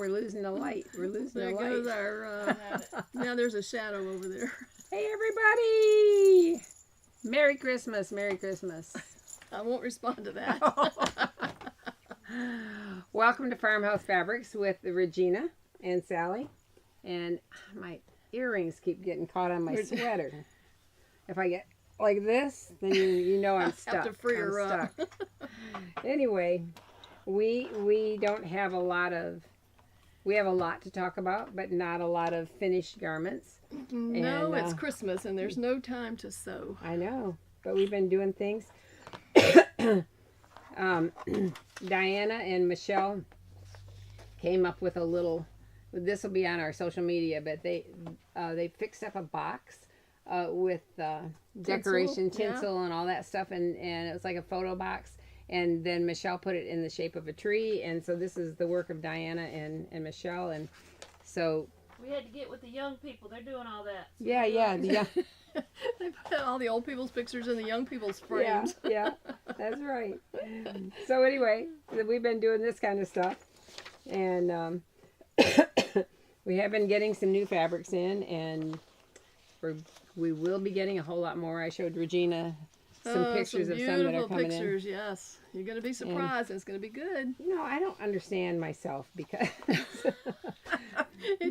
we're losing the light. We're losing the light. There goes our, now there's a shadow over there. Hey, everybody! Merry Christmas, Merry Christmas. I won't respond to that. Welcome to Farmhouse Fabrics with Regina and Sally. And my earrings keep getting caught on my sweater. If I get like this, then you know I'm stuck. Have to free her up. Anyway, we don't have a lot of... We have a lot to talk about, but not a lot of finished garments. No, it's Christmas and there's no time to sew. I know, but we've been doing things. Diana and Michelle came up with a little... This will be on our social media, but they fixed up a box with decoration, tinsel, and all that stuff, and it was like a photo box. And then Michelle put it in the shape of a tree, and so this is the work of Diana and Michelle, and so we had to get with the young people. They're doing all that. So yeah. They put all the old people's pictures in the young people's frames. Yeah, that's right. So anyway, we've been doing this kind of stuff, and we have been getting some new fabrics in, and we will be getting a whole lot more. I showed Regina some pictures of some that are coming pictures, in. Yes. You're going to be surprised. And it's going to be good. You know, I don't understand myself because...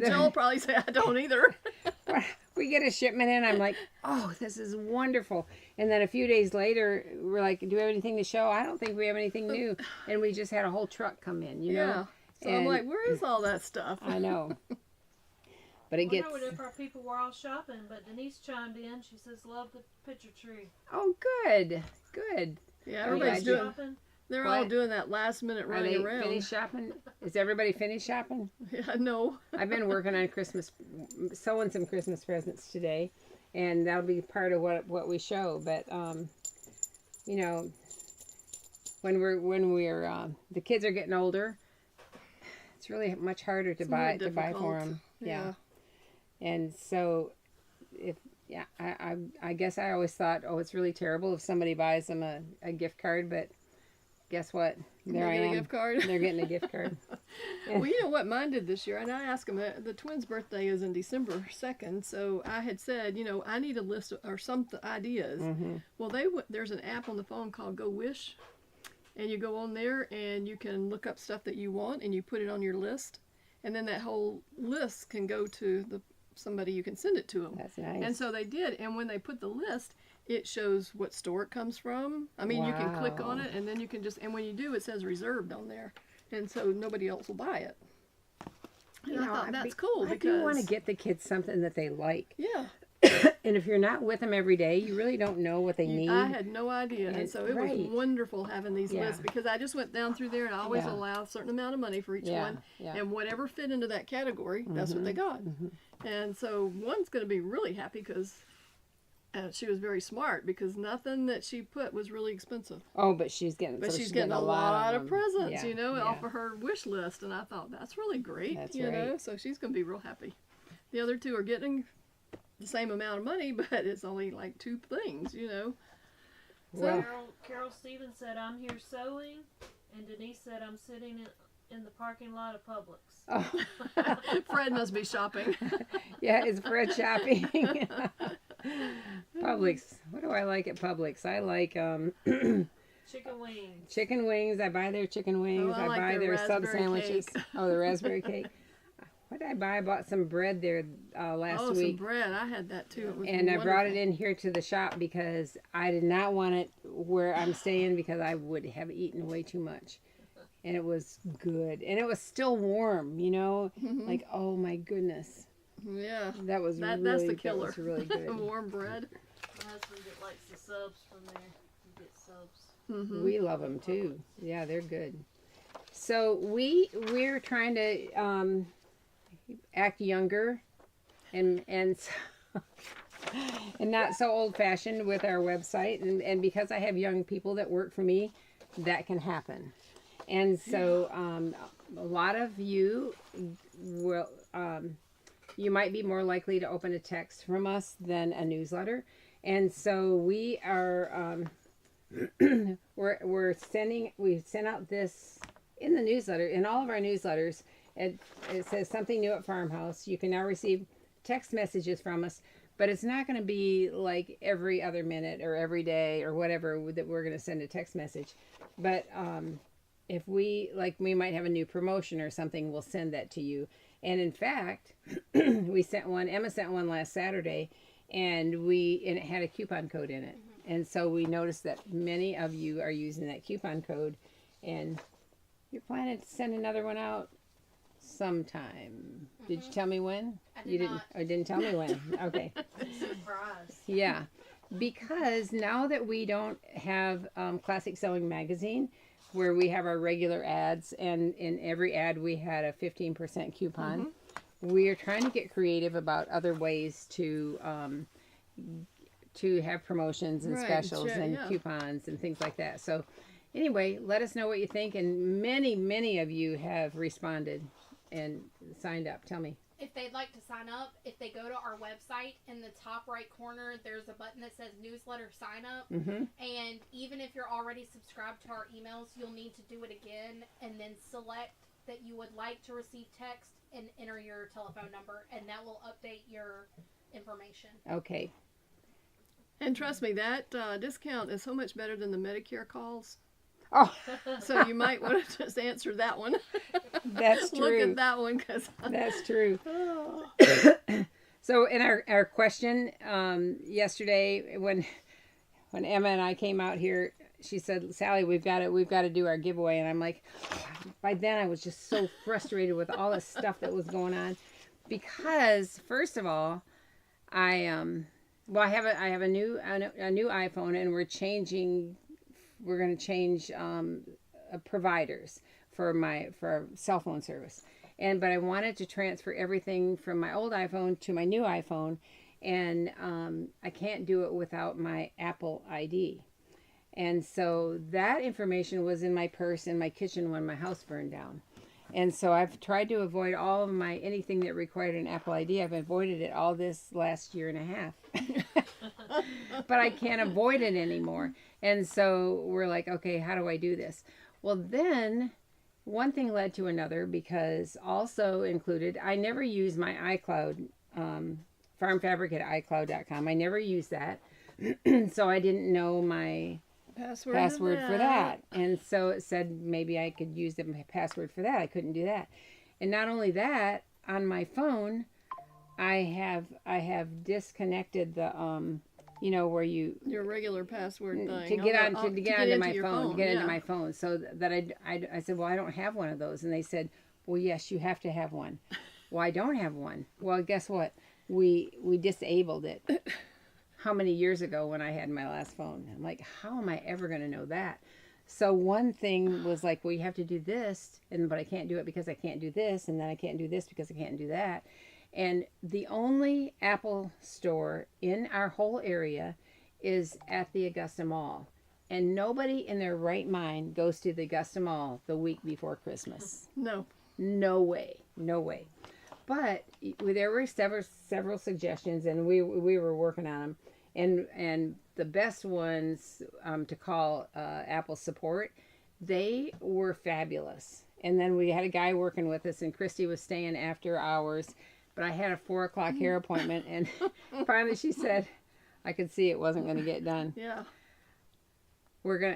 Joel probably say, I don't either. We get a shipment in, I'm like, oh, this is wonderful. And then a few days later, we're like, do we have anything to show? I don't think we have anything new. And we just had a whole truck come in, you know? So I'm like, where is all that stuff? I know. But it gets... I wonder if our people were all shopping, but Denise chimed in. She says, love the picture tree. Oh, good. Good. Yeah, everybody's doing... They're all doing that last minute running around. Are they finished shopping? Is everybody finished shopping? Yeah, no. I've been working on sewing some Christmas presents today, and that'll be part of what we show. But you know, when we're the kids are getting older, it's really much harder to buy for them. Yeah. And so I guess I always thought, oh, it's really terrible if somebody buys them a gift card, but guess what? There I am. A gift card. They're getting a gift card. Well, you know what mine did this year, and I asked them, the twins' birthday is in December 2nd, so I had said, you know, I need a list or some ideas. Mm-hmm. Well, there's an app on the phone called Gush, and you go on there, and you can look up stuff that you want, and you put it on your list, and then that whole list can go to somebody you can send it to them. That's nice. And so they did, and when they put the list, it shows what store it comes from. I mean, you can click on it, and then you can and when you do, it says reserved on there. And so nobody else will buy it. And I thought, that's cool because... I do want to get the kids something that they like. Yeah. And if you're not with them every day, you really don't know what they need. I had no idea. And so it was wonderful having these lists because I just went down through there and I always allow a certain amount of money for each one. Yeah. And whatever fit into that category, that's what they got. Mm-hmm. And so one's going to be really happy because... she was very smart because nothing that she put was really expensive. Oh, but she's getting a lot of presents, you know, off of her wish list. And I thought, that's really great, you know. So she's going to be real happy. The other two are getting the same amount of money, but it's only like 2 things, you know. So Carol Stevens said, I'm here sewing. And Denise said, I'm sitting in the parking lot of Publix. Oh. Fred must be shopping. Yeah, is Fred shopping? Publix. What do I like at Publix? I like chicken wings. Chicken wings. I buy their chicken wings. I buy their sub sandwiches. Oh, the raspberry cake. What did I buy? I bought some bread there last week. Some bread. I had that too. It was wonderful. I brought it in here to the shop because I did not want it where I'm staying because I would have eaten way too much. And it was good. And it was still warm, you know? Mm-hmm. Like, oh my goodness. Yeah. That's the killer. That was really good. Warm bread. My husband likes the subs from there. You get subs. Mm-hmm. We love them too. Yeah, they're good. So we're trying to act younger and and not so old-fashioned with our website. And because I have young people that work for me, that can happen. And so a lot of you will... you might be more likely to open a text from us than a newsletter. And so we are, we sent out this in the newsletter, in all of our newsletters, it says something new at Farmhouse. You can now receive text messages from us, but it's not going to be like every other minute or every day or whatever that we're going to send a text message. But if we might have a new promotion or something, we'll send that to you. And in fact, we sent one. Emma sent one last Saturday, and it had a coupon code in it. And so we noticed that many of you are using that coupon code, and you're planning to send another one out sometime. Did you tell me when? I did not. I didn't tell me when. Okay. Surprise. Yeah. Because now that we don't have Classic Sewing Magazine, where we have our regular ads, and in every ad we had a 15% coupon, we are trying to get creative about other ways to have promotions and specials and coupons and things like that. So anyway, let us know what you think. And many of you have responded and signed up. Tell me. If they'd like to sign up, if they go to our website, in the top right corner, there's a button that says newsletter sign up. And even if you're already subscribed to our emails, you'll need to do it again and then select that you would like to receive text and enter your telephone number, and that will update your information. Okay. And trust me, that discount is so much better than the Medicare calls. Oh, So you might want to just answer that one. that's true. Look at that one, because That's true. So in our question yesterday, when Emma and I came out here, she said, "Sally, we've got to do our giveaway." And I'm like, by then I was just so frustrated with all the stuff that was going on, because first of all, I have a new iPhone, and we're going to change providers for our cell phone service. But I wanted to transfer everything from my old iPhone to my new iPhone, and I can't do it without my Apple ID. And so that information was in my purse in my kitchen when my house burned down. And so I've tried to avoid all of anything that required an Apple ID. I've avoided it all this last year and a half. But I can't avoid it anymore. And so we're like, okay, how do I do this? Well, then one thing led to another, because also included, I never use my iCloud, farmfabric@icloud.com. I never use that. So I didn't know my password for that. And so it said maybe I could use the password for that. I couldn't do that. And not only that, on my phone, I have disconnected the where your regular password thing to get onto my phone, into my phone. So that I said, well, I don't have one of those. And they said, well, yes, you have to have one. Well, I don't have one. Well, guess what? We disabled it. How many years ago when I had my last phone? I'm like, how am I ever going to know that? So one thing was like, well, you have to do this, but I can't do it because I can't do this, and then I can't do this because I can't do that. And the only Apple store in our whole area is at the Augusta Mall. And nobody in their right mind goes to the Augusta Mall the week before Christmas. No. No way. No way. But there were several suggestions, and we were working on them. And the best ones to call Apple support, they were fabulous. And then we had a guy working with us, and Christy was staying after hours. But I had a 4:00 hair appointment, and finally she said, I could see it wasn't going to get done. Yeah.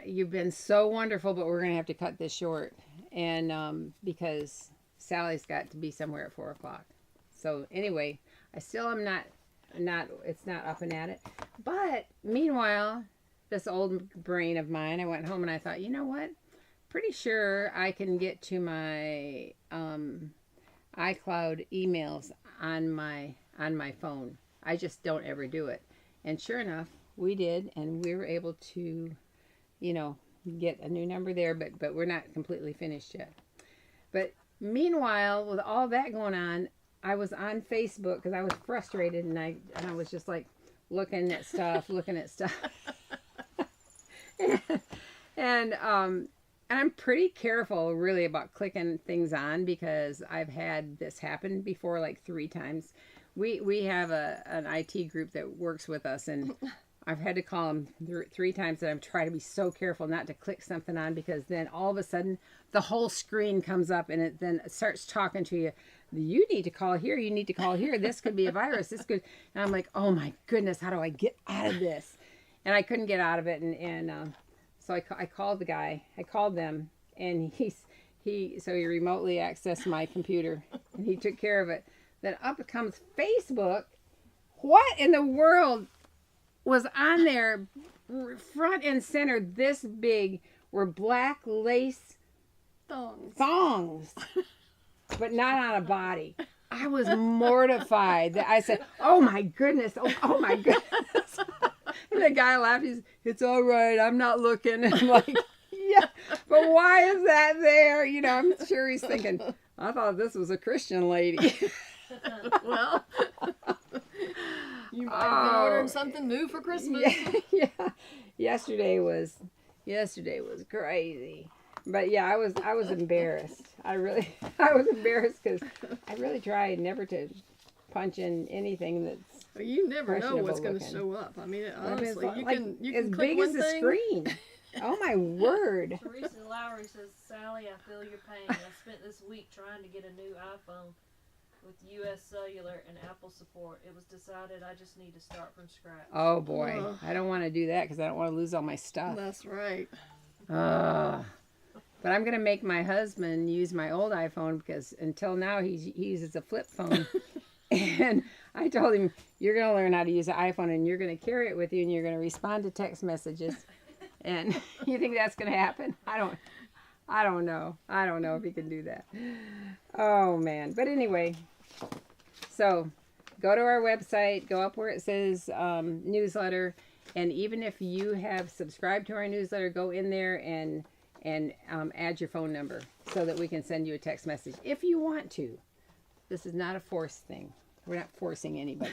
You've been so wonderful, but we're going to have to cut this short. And because Sally's got to be somewhere at 4:00. So anyway, I still am it's not up and at it. But meanwhile, this old brain of mine, I went home and I thought, you know what? Pretty sure I can get to my iCloud emails on my phone. I just don't ever do it. And sure enough, we did, and we were able to, get a new number there, but we're not completely finished yet. But meanwhile, with all that going on, I was on Facebook because I was frustrated, and I was just like looking at stuff. And I'm pretty careful really about clicking things on, because I've had this happen before like 3 times. We have an IT group that works with us, and I've had to call him 3 times, and I'm trying to be so careful not to click something on, because then all of a sudden the whole screen comes up and it starts talking to you. You need to call here. You need to call here. This could be a virus. This could. And I'm like, oh my goodness, how do I get out of this? And I couldn't get out of it. So I called the guy. I called them, and he remotely accessed my computer, and he took care of it. Then up comes Facebook. What in the world was on there, front and center, this big, were black lace thongs, but not on a body. I was mortified. I said, oh my goodness, oh my goodness. And the guy laughed. It's all right, I'm not looking. And I'm like, yeah, but why is that there? You know, I'm sure he's thinking, I thought this was a Christian lady. Well, you might have been ordering something new for Christmas. Yeah. Yesterday was crazy. But yeah, I was embarrassed. I was embarrassed because I really tried never to punch in anything that's Well, you never know what's going to looking. show up. I mean, honestly, I mean, you as can click big one as the thing. screen. Oh my word. Teresa Lowry says, Sally, I feel your pain. I spent this week trying to get a new iPhone with U.S. Cellular and Apple support. It was decided I just need to start from scratch. Oh boy, Ugh. I don't want to do that because I don't want to lose all my stuff. That's right. But I'm gonna make my husband use my old iPhone because until now he uses a flip phone. And I told him, you're gonna learn how to use an iPhone and you're gonna carry it with you and you're gonna respond to text messages. And you think that's gonna happen? I don't know. I don't know if he can do that. Oh man. But anyway, so go to our website, go up where it says newsletter, and even if you have subscribed to our newsletter, go in there and add your phone number so that we can send you a text message if you want to. This is not a forced thing. We're not forcing anybody.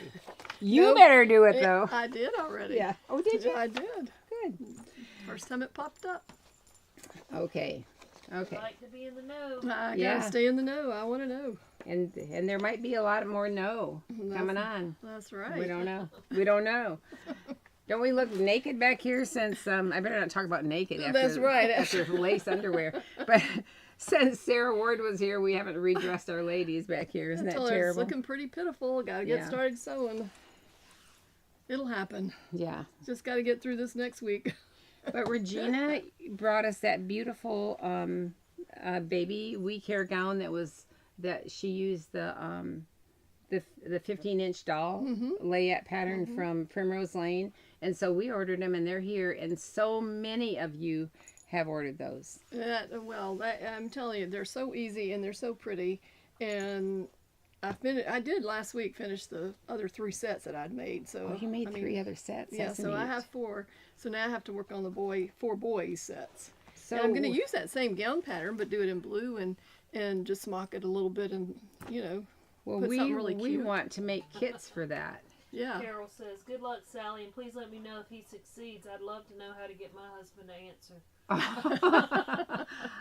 You Nope. better do it though. I did already. Yeah. Oh, did you? I did. Good. First time it popped up. Okay. Okay. Like to be in the know. I Yeah. gotta stay in the know. I want to know. And there might be a lot more coming on. That's right. We don't know. We don't know. Don't we look naked back here since, I better not talk about naked after, That's right. after lace underwear. But since Sarah Ward was here, we haven't redressed our ladies back here. Isn't that Until it's terrible? looking pretty pitiful. Gotta get Yeah. started sewing. It'll happen. Yeah. Just gotta get through this next week. But Regena brought us that beautiful baby week hair gown that she used the 15-inch doll layette pattern from Primrose Lane. And so we ordered them and they're here. And so many of you have ordered those. I'm telling you, they're so easy and they're so pretty. And I did last week finish the other 3 sets that I'd made. So Oh, you made 3 other sets. Yeah, That's so I neat. have 4. So now I have to work on the 4 boys sets. So And I'm going to use that same gown pattern, but do it in blue and just mock it a little bit and, well, put we something really we cute. want to make kits for that. Yeah. Carol says, good luck, Sally, and please let me know if he succeeds. I'd love to know how to get my husband to answer.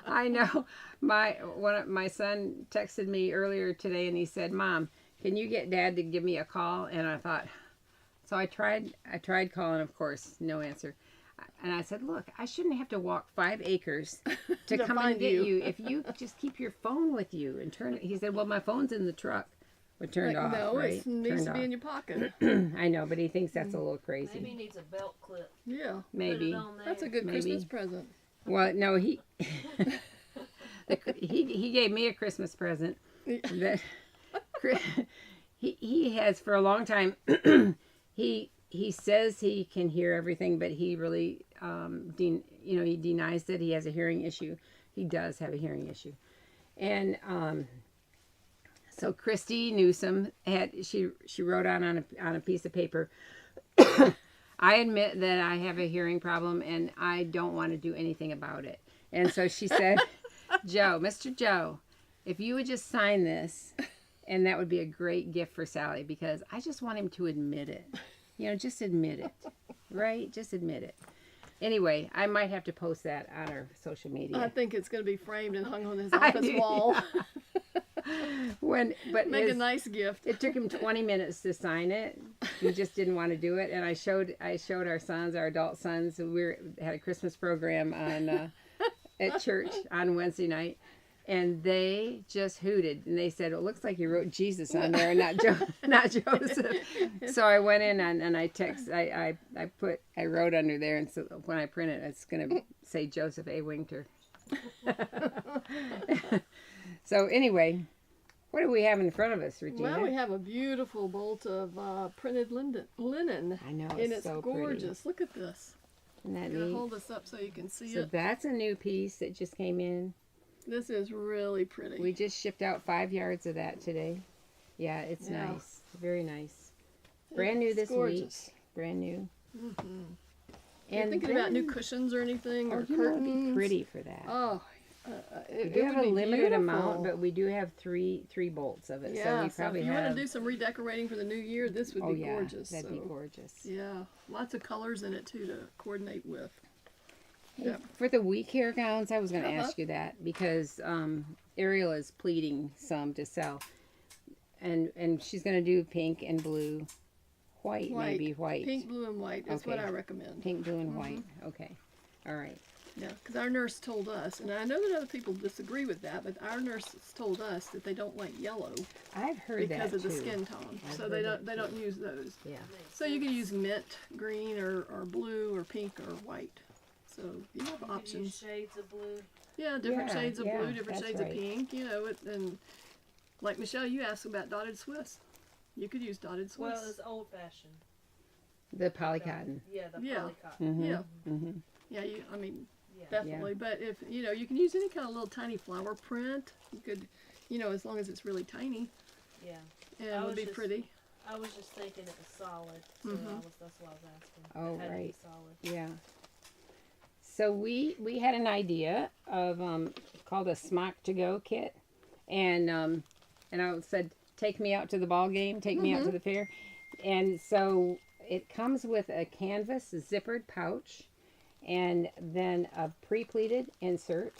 I know. My son texted me earlier today and he said, Mom, can you get Dad to give me a call? And I thought, so I tried calling, of course, no answer. And I said, look, I shouldn't have to walk 5 acres to come and find get you. you if you just keep your phone with you and turn it. He said, well, my phone's in the truck. But turned off, no, right? it needs Turned to be off. in your pocket. I know, but he thinks that's a little crazy. Maybe he needs a belt clip. Yeah. Maybe. Put it on there. That's a good Maybe. Christmas present. Well, no, he gave me a Christmas present that he has for a long time. he says he can hear everything, but he really he denies that he has a hearing issue. He does have a hearing issue, and so Christy Newsom she wrote on a piece of paper. I admit that I have a hearing problem and I don't want to do anything about it. And so she said, Mr. Joe, if you would just sign this, and that would be a great gift for Sally because I just want him to admit it. Just admit it, right? Just admit it. Anyway, I might have to post that on our social media. I think it's going to be framed and hung on his I office do, wall. But Make a nice gift. it took him 20 minutes to sign it we just didn't want to do it. And I showed our sons, our adult sons. Had a Christmas program on at church on Wednesday night, and they just hooted. And they said, "It looks like you wrote Jesus on there, and not Joseph." So I went in and I wrote under there, and so when I print it, it's gonna say Joseph A. Winter. So anyway, what do we have in front of us, Regina? Well, we have a beautiful bolt of printed linen. I know, And it's so gorgeous. pretty. Look at this. Isn't that I'm gonna neat? hold this up so you can see So it. that's a new piece that just came in. This is really pretty. We just shipped out 5 yards of that today. Yeah, it's Yeah. nice. Very nice. Brand new It's this gorgeous. week. Brand new. Mm-hmm. And You're thinking about new cushions or anything, or you know, it'd curtains? be pretty for that. Oh, we it do would have a be limited amount, beautiful. but we do have three bolts of it. Yeah, so we so probably if you have. want to do some redecorating for the new year, this would be yeah, gorgeous. that'd so, be gorgeous. Yeah, lots of colors in it too to coordinate with. Hey, Yeah. For the week hair gowns, I was going to Uh-huh. ask you that because Ariel is pleading some to sell, and she's going to do pink and blue, white. Maybe white, Pink, blue, and white is what Okay. I recommend. pink, blue, and white. Okay, all right. Yeah, because our nurse told us, and I know that other people disagree with that, but our nurse told us that they don't like yellow I've heard because that of the too. skin tone, I've so heard they that don't use those. Yeah. So you can use mint, green, or blue, or pink, or white. So you have You could use options. shades of blue. Yeah, different Yeah, shades of yeah, blue, different that's shades right. of pink. You know, and like Michelle, you asked about dotted Swiss. You could use dotted Swiss. Well, it's old fashioned. The polycotton. Yeah, the Yeah. polycotton. Mm-hmm. Yeah. Mm-hmm. Yeah, I mean, Yeah. definitely. But if you can use any kind of little tiny flower print. You could, as long as it's really tiny, Yeah. and I it would was be just- pretty. I was just thinking it was solid, so Mhm. that's why I was asking. Oh, It had to be right. solid. Yeah. So we had an idea of called a smock to go kit, and I said, take me out to the ball game, take me out to the fair, and so it comes with a canvas zippered pouch, and then a pre-pleated insert,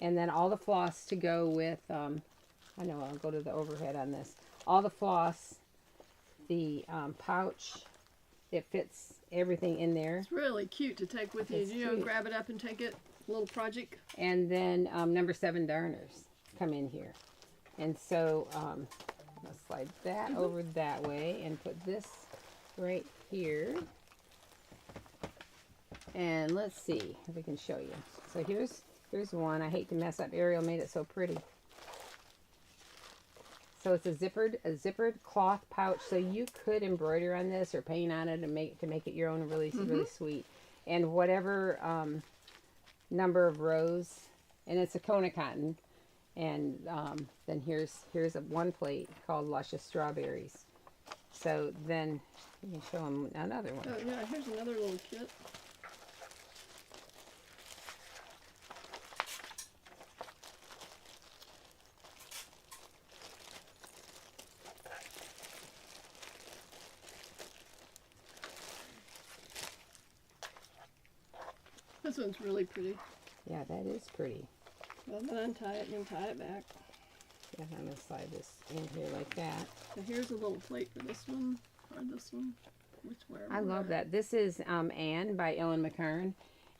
and then all the floss to go with. I know I'll go to the overhead on this. All the floss, the pouch, it fits everything in there. It's really cute to take with you. It's cute. Grab it up and take it. Little project. And then number 7 darners come in here. And so let's slide that over that way and put this right here. And let's see if we can show you. So here's one. I hate to mess up. Ariel made it so pretty. So it's a zippered cloth pouch. So you could embroider on this or paint on it and make it your own. Really sweet. And whatever number of rows, and it's a Kona cotton. And then here's one plate called Luscious Strawberries. So then you can show them another one. Oh yeah, here's another little kit. This one's really pretty. Yeah, that is pretty. Well, then untie it and then tie it back. Yeah, I'm gonna slide this in here like that. So here's a little plate for this one or this one. I love that. This is Anne by Ellen McCarn,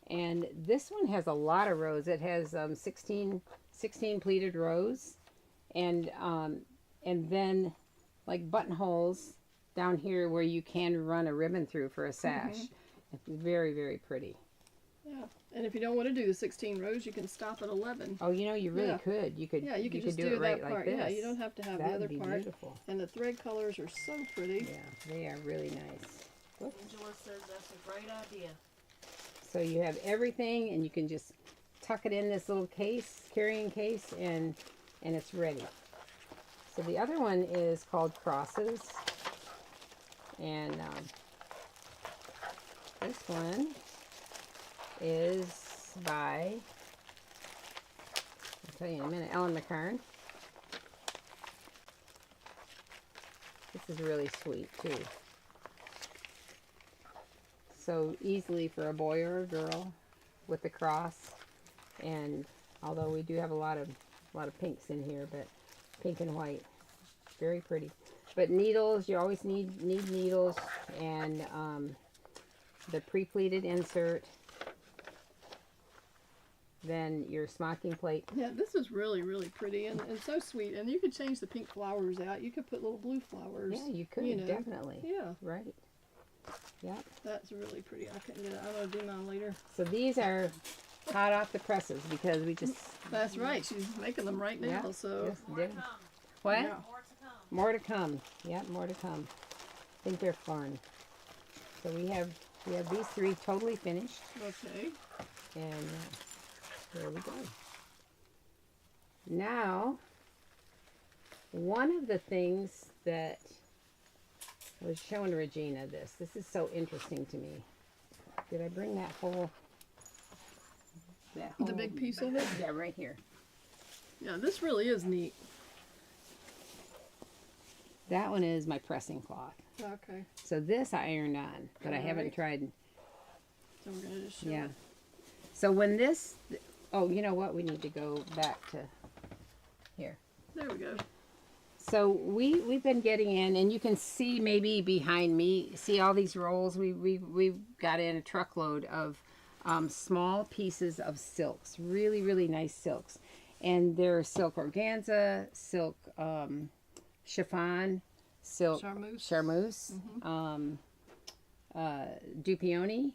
and this one has a lot of rows. It has 16 pleated rows, and then like buttonholes down here where you can run a ribbon through for a sash. It's very, very pretty. Yeah, and if you don't want to do the 16 rows, you can stop at 11. Oh, you really Yeah. could. You could. Yeah, you could just do do it right that part. like this. Yeah, you don't have to have That the other would be part. beautiful. And the thread colors are so pretty. Yeah, they are really nice. Whoops. Angela says that's a great idea. So you have everything, and you can just tuck it in this little case, carrying case, and it's ready. So the other one is called Crosses, and this one is by, I'll tell you in a minute, Ellen McCarn. This is really sweet too. So easily for a boy or a girl with the cross, and although we do have a lot of pinks in here, but pink and white, very pretty. But needles, you always need needles, and the pre-pleated insert. Then your smocking plate. Yeah, this is really, really pretty and so sweet. And you could change the pink flowers out. You could put little blue flowers. Yeah, you could, you know. definitely. Yeah. Right. Yep. That's really pretty. I couldn't get it. I'm going to do mine later. So these are hot off the presses because we just... That's right. She's making them right now. Yeah, So just More did. to come. What? Yeah. More to come. More to come. Yep, more to come. I think they're fun. So we have these 3 totally finished, Okay. and there we go. Now, one of the things that I was showing Regina this is so interesting to me. Did I bring that whole The big piece of it? Yeah, right here. Yeah, this really is neat. That one is my pressing cloth. Okay. So this I ironed on, but I haven't Alright. tried. So we're going to just show Yeah. it. So when this, oh, you know what? We need to go back to here. There we go. So we've been getting in, and you can see maybe behind me, see all these rolls. We've got in a truckload of small pieces of silks, really, really nice silks. And they're silk organza, silk chiffon, silk charmeuse, dupioni,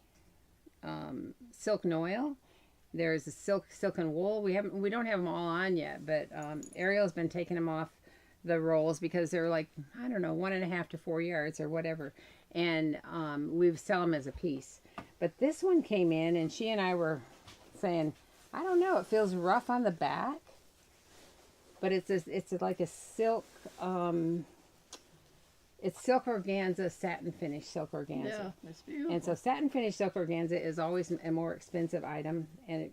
silk noil. There's a silk and wool. We don't have them all on yet, but Ariel's been taking them off the rolls because they're like, I don't know, 1.5 to 4 yards or whatever, and we sell them as a piece. But this one came in, and she and I were saying, I don't know, it feels rough on the back, but it's like a silk. It's silk organza, satin finish silk organza. Yeah, that's beautiful. And so satin finish silk organza is always a more expensive item, and it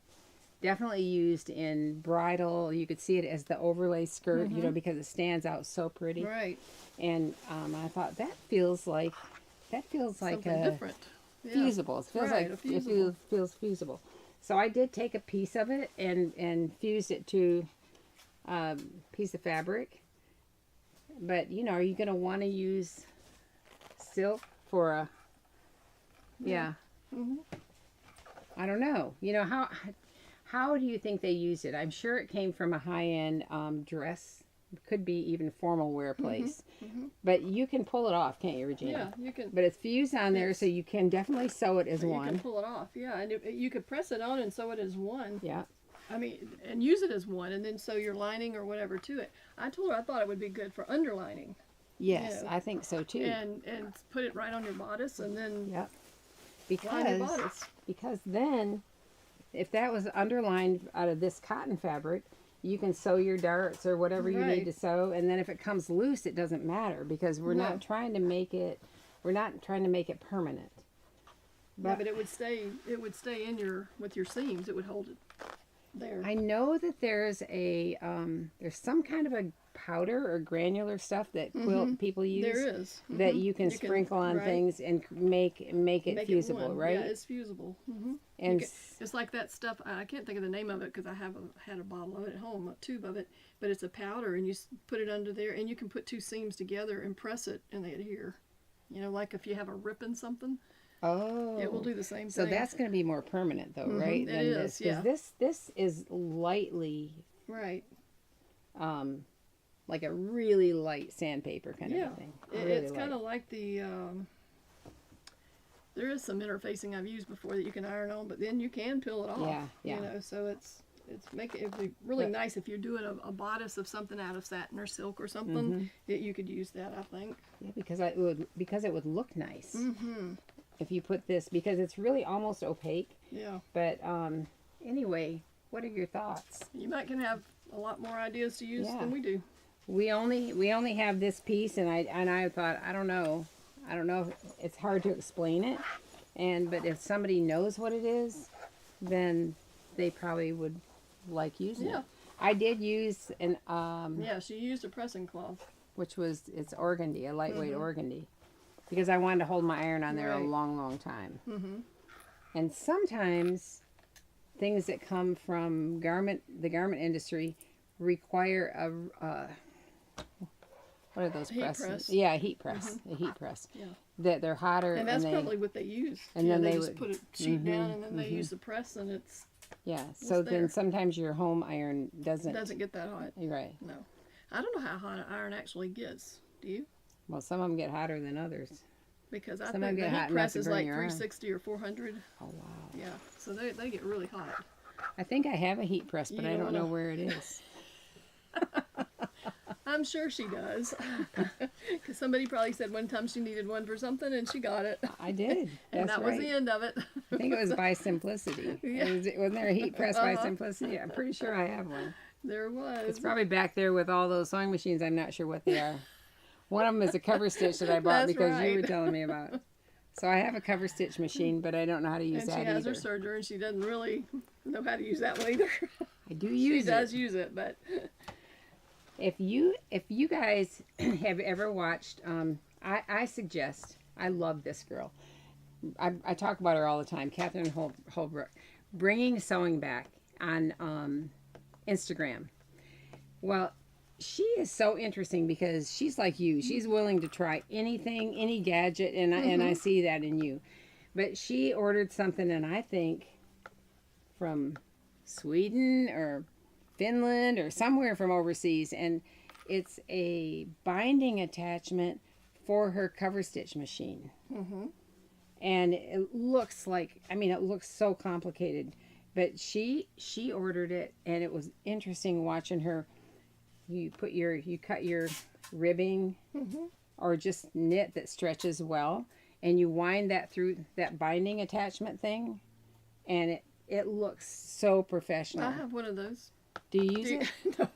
definitely used in bridal. You could see it as the overlay skirt, you know, because it stands out so pretty. Right. And I thought that feels like Something a different. Yeah. fusible. It feels Right, a like fusible. it feels fusible. So I did take a piece of it and fused it to a piece of fabric. But you know, are you going to want to use silk for a? Yeah. Mhm. I don't know. You know, how do you think they used it? I'm sure it came from a high-end dress. Could be even formal wear place. But you can pull it off, can't you, Regina? Yeah, you can. But it's fused on there, so you can definitely sew it as You one. can pull it off. Yeah, and you could press it on and sew it as one. Yeah. I mean, and use it as one, and then sew your lining or whatever to it. I told her I thought it would be good for underlining, Yes, Yeah. I think so too. and put it right on your bodice, and then Yep. line your Because bodice. then, if that was underlined out of this cotton fabric, you can sew your darts or whatever you need Right. to sew, and then if it comes loose, it doesn't matter because we're No. not trying to make it. We're not trying to make it permanent. Yeah, but it would stay. It would stay in your with your seams. It would hold it there. I know that there's there's some kind of a powder or granular stuff that quilt people use there is that Mhm. you can sprinkle on right. things and make it Make fusible, one. right? Yeah, it's fusible. And It's like that stuff. I can't think of the name of it because I had a bottle of it at home, a tube of it. But it's a powder, and you put it under there, and you can put 2 seams together and press it, and they adhere. You know, like if you have a rip in something, oh, it will do the same so thing. that's going to be more permanent, though, right? It than is, this, 'cause yeah. This is lightly, right. like a really light sandpaper kind Yeah, of a thing. It's kind of like the. There is some interfacing I've used before that you can iron on, but then you can peel it off. Yeah. You know, so it'd be really But- nice if you're doing a bodice of something out of satin or silk or something Mm-hmm. that you could use that. I think. Yeah, because it would look nice if you put this, because it's really almost opaque. Yeah. But anyway, what are your thoughts? You might can have a lot more ideas to use Yeah. than we do. We only have this piece, and I thought, I don't know, it's hard to explain it, but if somebody knows what it is, then they probably would like using Yeah. it. I did use an Yeah, she used a pressing cloth. which was, it's organdy, a lightweight organdy, because I wanted to hold my iron on there a Right. long time. And sometimes things that come from the garment industry require what are those Heat presses? press. Yeah, heat press. A heat press. Yeah. That they're hotter And that's they, probably what they use. and Yeah, then they they just would- put a sheet down and then they use the press and it's yeah. So there. then sometimes your home iron doesn't. doesn't get that hot. You're right. No. I don't know how hot an iron actually gets. Do you? Well, some of them get hotter than others. Because I Some think get the hot heat enough press to is burn like your arm. 360 or 400. Oh wow. Yeah. So they get really hot. I think I have a heat press, but You I don't don't know wanna- where it is. I'm sure she does. Because somebody probably said one time she needed one for something and she got it. I did. And That's that right. was the end of it. I think it was by Simplicity. Yeah. Wasn't there a heat press by Uh-huh. Simplicity? I'm pretty sure I have one. There was. It's probably back there with all those sewing machines. I'm not sure what they are. One of them is a cover stitch that I bought That's because you were right. telling me about. So I have a cover stitch machine, but I don't know how to use And that she has either. her serger and she doesn't really know how to use that one either. I do She use does it. use it, but If you guys have ever watched, I suggest. I love this girl. I talk about her all the time. Catherine Holbrook, bringing sewing back on Instagram. Well, she is so interesting because she's like you. She's willing to try anything, any gadget, and I see that in you. But she ordered something, and I think from Sweden or Finland or somewhere from overseas, and it's a binding attachment for her cover stitch machine. And it looks like, I mean, it looks so complicated, but she ordered it, and it was interesting watching her. You cut your ribbing or just knit that stretches well, and you wind that through that binding attachment thing, and it looks so professional. I have one of those. Do you use it? No.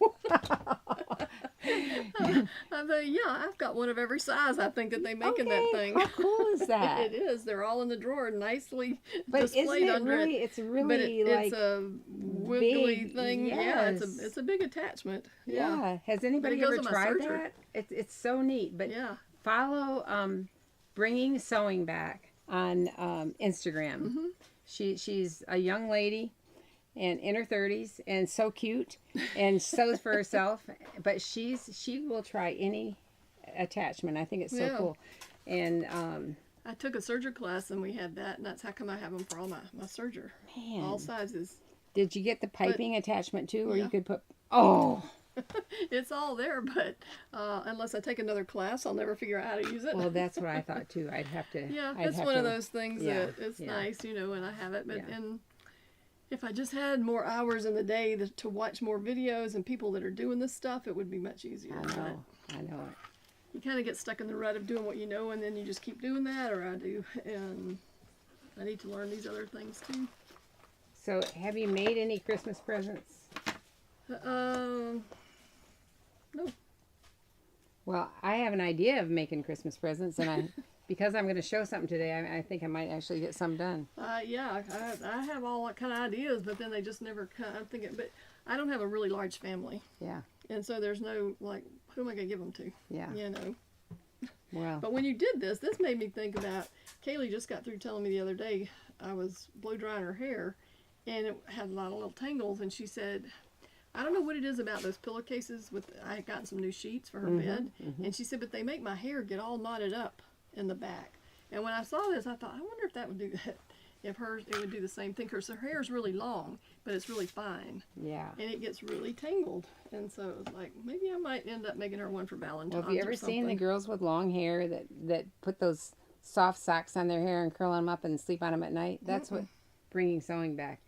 I thought, yeah, I've got one of every size I think that they make in that thing. How cool is that? It is. They're all in the drawer, nicely But displayed isn't it under really? it. It's really But like it's a wiggly big, thing. Yeah, yes. it's a big attachment. yeah. Has anybody goes ever on my tried serger. that? It's so neat. But Yeah. follow Bringing Sewing Back on Instagram. She's a young lady and in her 30s and so cute and sews for herself, but she will try any attachment. I think it's so Yeah. cool. And I took a serger class and we had that, and that's how come I have them for all my serger. man, All sizes. did you get the piping attachment too, or you Yeah. could put It's all there, but unless I take another class, I'll never figure out how to use it. well, that's what I thought too. I'd have to. Yeah, I'd it's have one of to- those things yeah, that it's yeah. nice, and I have it. But Yeah. and if I just had more hours in the day to watch more videos and people that are doing this stuff, it would be much easier. I But know it. you kind of get stuck in the rut of doing what you know, and then you just keep doing that, or I do. And I need to learn these other things too. So, have you made any Christmas presents? No. Well, I have an idea of making Christmas presents, and because I'm going to show something today, I think I might actually get some done. Yeah, I have all that kind of ideas, but then they just never come. I'm thinking, but I don't have a really large family, Yeah, and so there's no, like, who am I going to give them to? yeah. Well, But when you did this made me think about, Kaylee just got through telling me the other day, I was blow drying her hair, and it had a lot of little tangles, and she said, I don't know what it is about those pillowcases. I had gotten some new sheets for her bed, and she said, but they make my hair get all knotted up in the back. And when I saw this, I thought, I wonder if that would do that. If it would do the same thing, because her hair is really long, but it's really fine, yeah. and it gets really tangled. And so it was like, maybe I might end up making her one for Valentine's. Well, have you or ever seen the something. girls with long hair that put those soft socks on their hair and curl them up and sleep on them at night? That's what Bringing Sewing Back.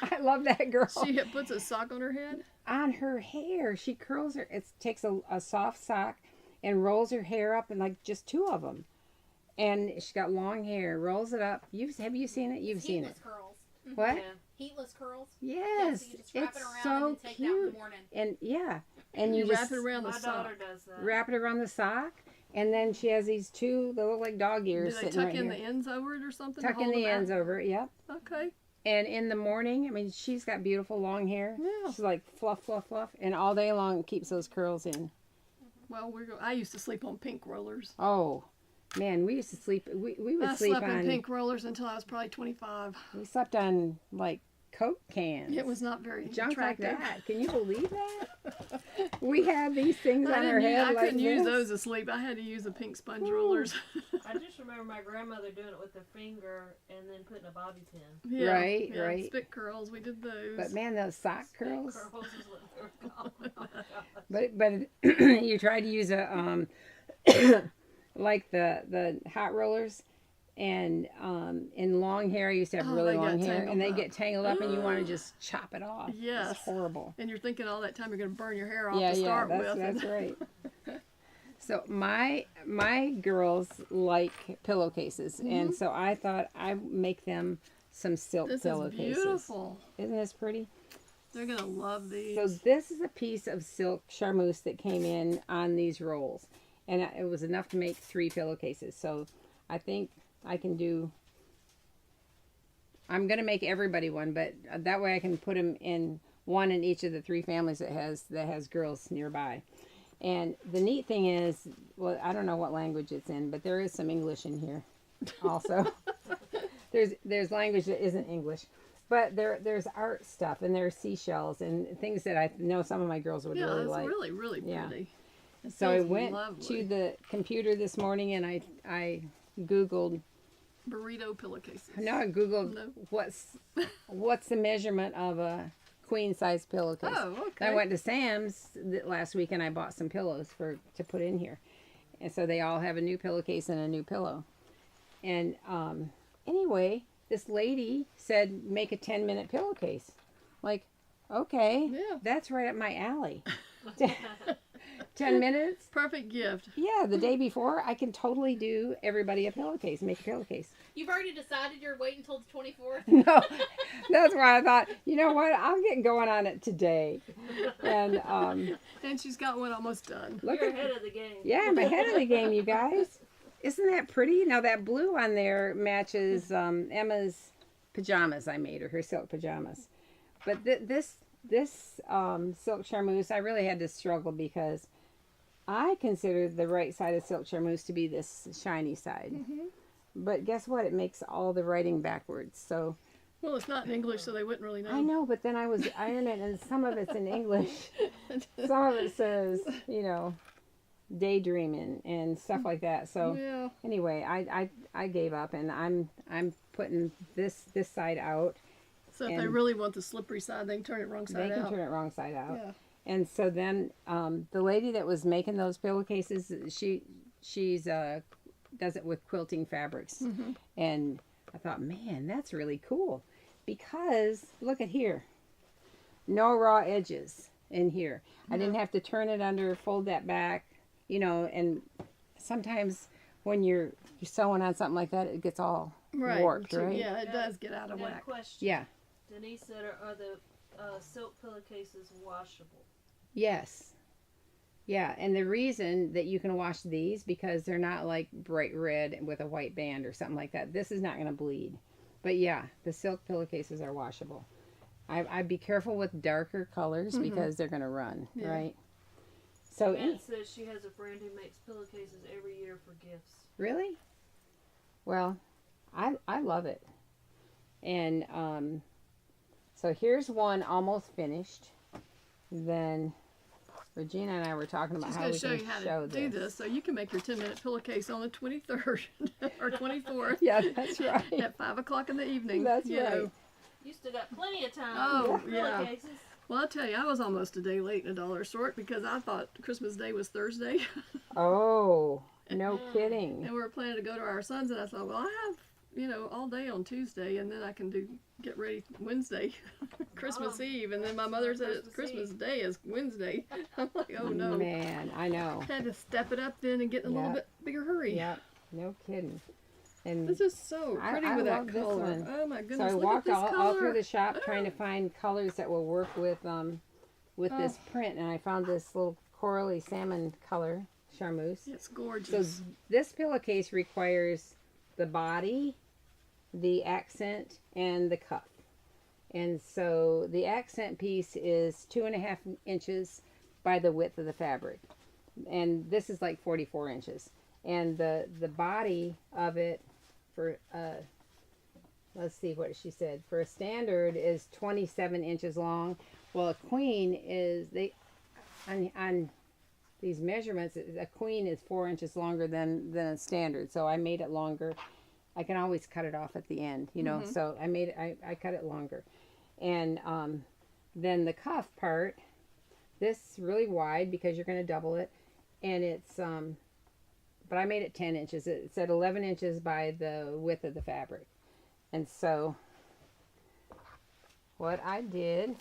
I love that girl. She puts a sock on her head? On her hair, she curls her. It takes a soft sock and rolls her hair up, and like just two of them. And she's got long hair. Rolls it up. Have you seen it? You've seen it. Heatless curls. What? Yeah. Heatless curls. Yes, so you just wrap it's it around so and then take it out in cute. the morning. And yeah, and you You just wrap it around the My sock. daughter does that. wrap it around the sock, and then she has these two that look like dog Do ears they sitting tuck right in here. the ends over it or something? Tuck to in hold the them out? ends over it. Yep. Okay. And in the morning, I mean, she's got beautiful long hair. Yeah. She's like fluff, fluff, fluff, and all day long it keeps those curls in. Well, I used to sleep on pink rollers. Oh, man, we used to sleep. We would I sleep slept on. on pink rollers until I was probably 25. We slept on like Coke cans. It was not very junk attractive. like that. Can you believe that? We had these things on our head I like couldn't use this. those asleep. I had to use the pink sponge Ooh. rollers. I just remember my grandmother doing it with her finger and then putting a bobby pin. Yeah, Right, yeah, right. Spit curls, we did those. But man, those sock curls. Curls is what they're called. Oh my gosh. But you tried to use a like the hot rollers, and in long hair I used to have Oh, really they long get hair, and they tangled get up. tangled up, and you want to just chop it off. Yes. It's horrible. And you're thinking all that time you're going to burn your hair off Yeah, to start yeah, with. that's right. So my girls like pillowcases, and so I thought I'd make them some silk This is pillowcases. beautiful. Isn't this pretty? They're going to love these. So this is a piece of silk charmeuse that came in on these rolls, and it was enough to make 3 pillowcases. So I think I can do. I'm gonna make everybody one, but that way I can put them in one in each of the 3 families that has girls nearby. And the neat thing is, well, I don't know what language it's in, but there is some English in here, also. there's language that isn't English. But there's art stuff, and there's seashells and things that I know some of my girls would yeah, really it's like. really, really Yeah. pretty. It So I feels went lovely. to the computer this morning and I Googled. burrito pillowcases. No, I Googled No. what's the measurement of a queen size pillowcase. Oh, okay. I went to Sam's last week and I bought some pillows to put in here, and so they all have a new pillowcase and a new pillow. And anyway. This lady said, make a 10-minute pillowcase. Like, okay, Yeah. that's right up my alley. 10 minutes? Perfect gift. Yeah, the day before, I can totally do everybody a pillowcase, make a pillowcase. You've already decided you're waiting until the 24th? No, that's why I thought, you know what, I'll get going on it today. And And she's got one almost done. look You're at, ahead of the game. yeah, I'm ahead of the game, you guys. Isn't that pretty? Now that blue on there matches Emma's pajamas I made her silk pajamas. But this silk charmeuse, I really had to struggle because I considered the right side of silk charmeuse to be this shiny side. Mm-hmm. But guess what? It makes all the writing backwards. So Well, it's not in English, so they wouldn't really know. I know, but then I was ironing and some of it's in English. Some of it says, daydreaming and stuff like that. So Yeah. anyway, I gave up, and I'm putting this side out. So if they And- really want the slippery side, they can turn it wrong They side can out. turn it wrong side out. Yeah. And so then the lady that was making those pillowcases, she's does it with quilting fabrics. Mm-hmm. And I thought, man, that's really cool, because look at here, no raw edges in here. I didn't have to turn it under, fold that back, and sometimes when you're sewing on something like that, it gets all Right. warped, So, right? yeah, it does get out of Got a whack. question. Yeah. Denise said, are the silk pillowcases washable? Yes. Yeah, and the reason that you can wash these, because they're not like bright red with a white band or something like that. This is not going to bleed. But yeah, the silk pillowcases are washable. I'd be careful with darker colors because they're going to run, Yeah. right? So, Matt says she has a friend who makes pillowcases every year for gifts. really? Well, I love it. And so here's one almost finished. Then Regina and I were talking about She's how going we to show can you how show to do this, so you can make your 10-minute pillowcase on the 23rd or 24th Yeah, that's right. at 5 o'clock in the evening. That's you know. right. You still got plenty of time. Oh, for yeah. pillowcases. Well, I'll tell you, I was almost a day late in a dollar short because I thought Christmas Day was Thursday. Oh, no kidding. And we were planning to go to our son's, and I thought, well, I have, all day on Tuesday, and then I can get ready Wednesday, Christmas Mom, Eve. And then my mother said it's Christmas Day is Wednesday. I'm like, oh no. Man, I know. Had to step it up then and get in a little Yeah. bit bigger hurry. Yep, no kidding. And This is so pretty I with that love this color. one. Oh my so goodness, I look walked at this all color. through the shop trying to find colors that will work with this print, and I found this little corally salmon color charmeuse. It's So gorgeous. this pillowcase requires the body, the accent, and the cuff. And so the accent piece is 2.5 inches by the width of the fabric. And this is like 44 inches. And the body of it for let's see what she said. For a standard is 27 inches long. Well, a queen is, on these measurements, a queen is 4 inches longer than a standard. So I made it longer. I can always cut it off at the end, you know. So I cut it longer. And then the cuff part, this is really wide because you're going to double it. And it's, but I made it 10 inches. It said 11 inches by the width of the fabric. And so what I did,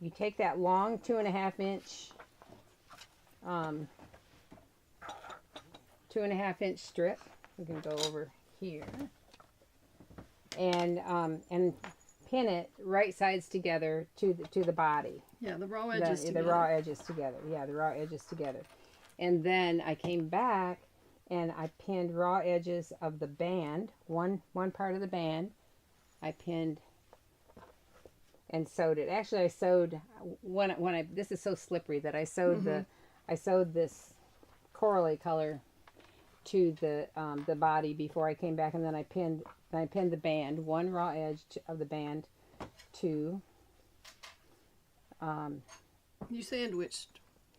you take that long 2.5 inch, 2.5 inch strip. We can go over here and pin it right sides together to the body. Yeah, the raw edges together. The raw edges together. Yeah, the raw edges together. And then I came back and I pinned raw edges of the band, one part of the band. I pinned and sewed it. Actually, I sewed when I this is so slippery that I sewed I sewed this corally color to the body before I came back, and then I pinned the band, one raw edge of the band to you sandwiched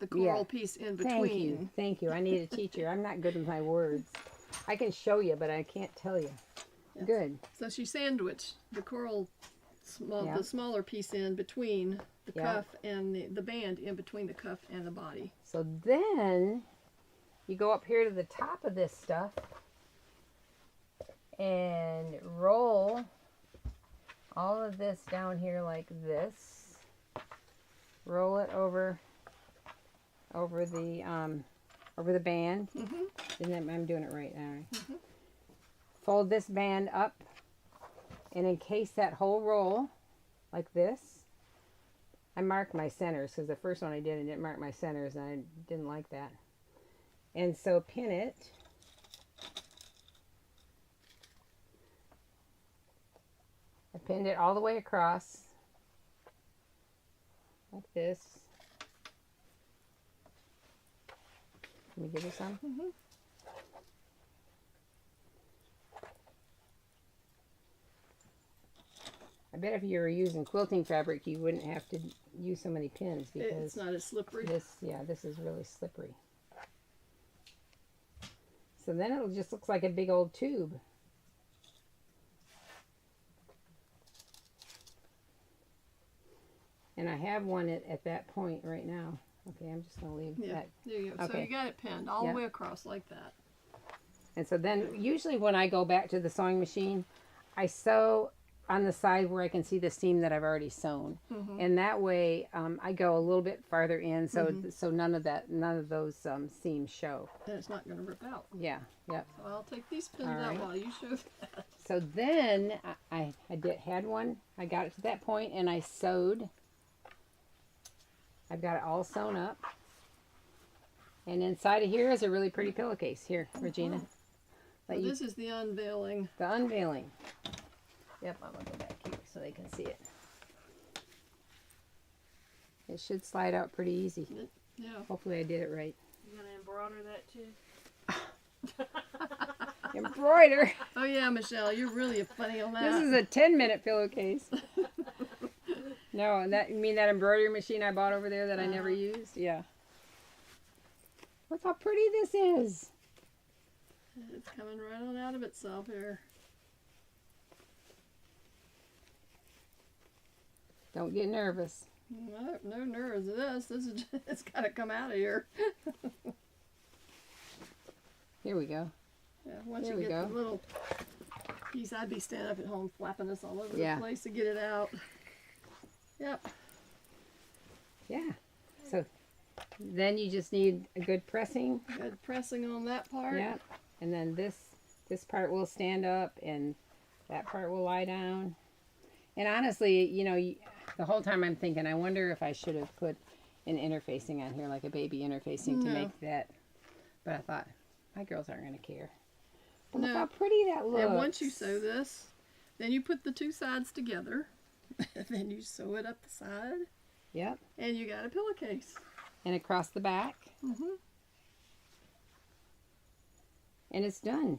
the coral piece in between. Thank you. I need a teacher. I'm not good with my words. I can show you, but I can't tell you. Yes. Good. So she sandwiched the coral, the smaller piece in between the cuff and the band in between the cuff and the body. So then you go up here to the top of this stuff and roll all of this down here like this. Roll it over the band. I'm doing it right now. Fold this band up and encase that whole roll like this. I marked my centers because the first one I didn't mark my centers, and I didn't like that. And so pin it. I pinned it all the way across like this. Let me give you some. I bet if you were using quilting fabric, you wouldn't have to use so many pins because it's not as slippery. This is really slippery. So then it just looks like a big old tube. And I have one at that point right now. Okay, I'm just going to leave that. There you go. Okay. So you got it pinned all the way across like that. And so then usually when I go back to the sewing machine, I sew on the side where I can see the seam that I've already sewn. And that way I go a little bit farther in so none of those seams show. And it's not going to rip out. Yeah, yep. So I'll take these pins out while you show that. So then I had one. I got it to that point and I sewed. I've got it all sewn up. And inside of here is a really pretty pillowcase. Here, Regena. So this is the unveiling. The unveiling. Yep, I'm going to go back here so they can see it. It should slide out pretty easy. Yeah. Hopefully I did it right. You gonna embroider that too? Embroider? Oh yeah, Michelle, you're really funny on that. This is a 10-minute pillowcase. No, you mean that embroidery machine I bought over there that I never used? Yeah. Look how pretty this is. It's coming right on out of itself here. Don't get nervous. No nerves of this. This is it's got to come out of here. Here we go. Yeah, once you get the little piece, I'd be standing up at home flapping this all over the place to get it out. Yep. Yeah. So then you just need a good pressing. Good pressing on that part. Yep. And then this part will stand up and that part will lie down. And honestly, you know, the whole time I'm thinking, I wonder if I should have put an interfacing on here, like a baby interfacing to make that. But I thought, my girls aren't going to care. But look how pretty that looks. And once you sew this, then you put the two sides together. Then you sew it up the side. Yep. And you got a pillowcase. And across the back. And it's done.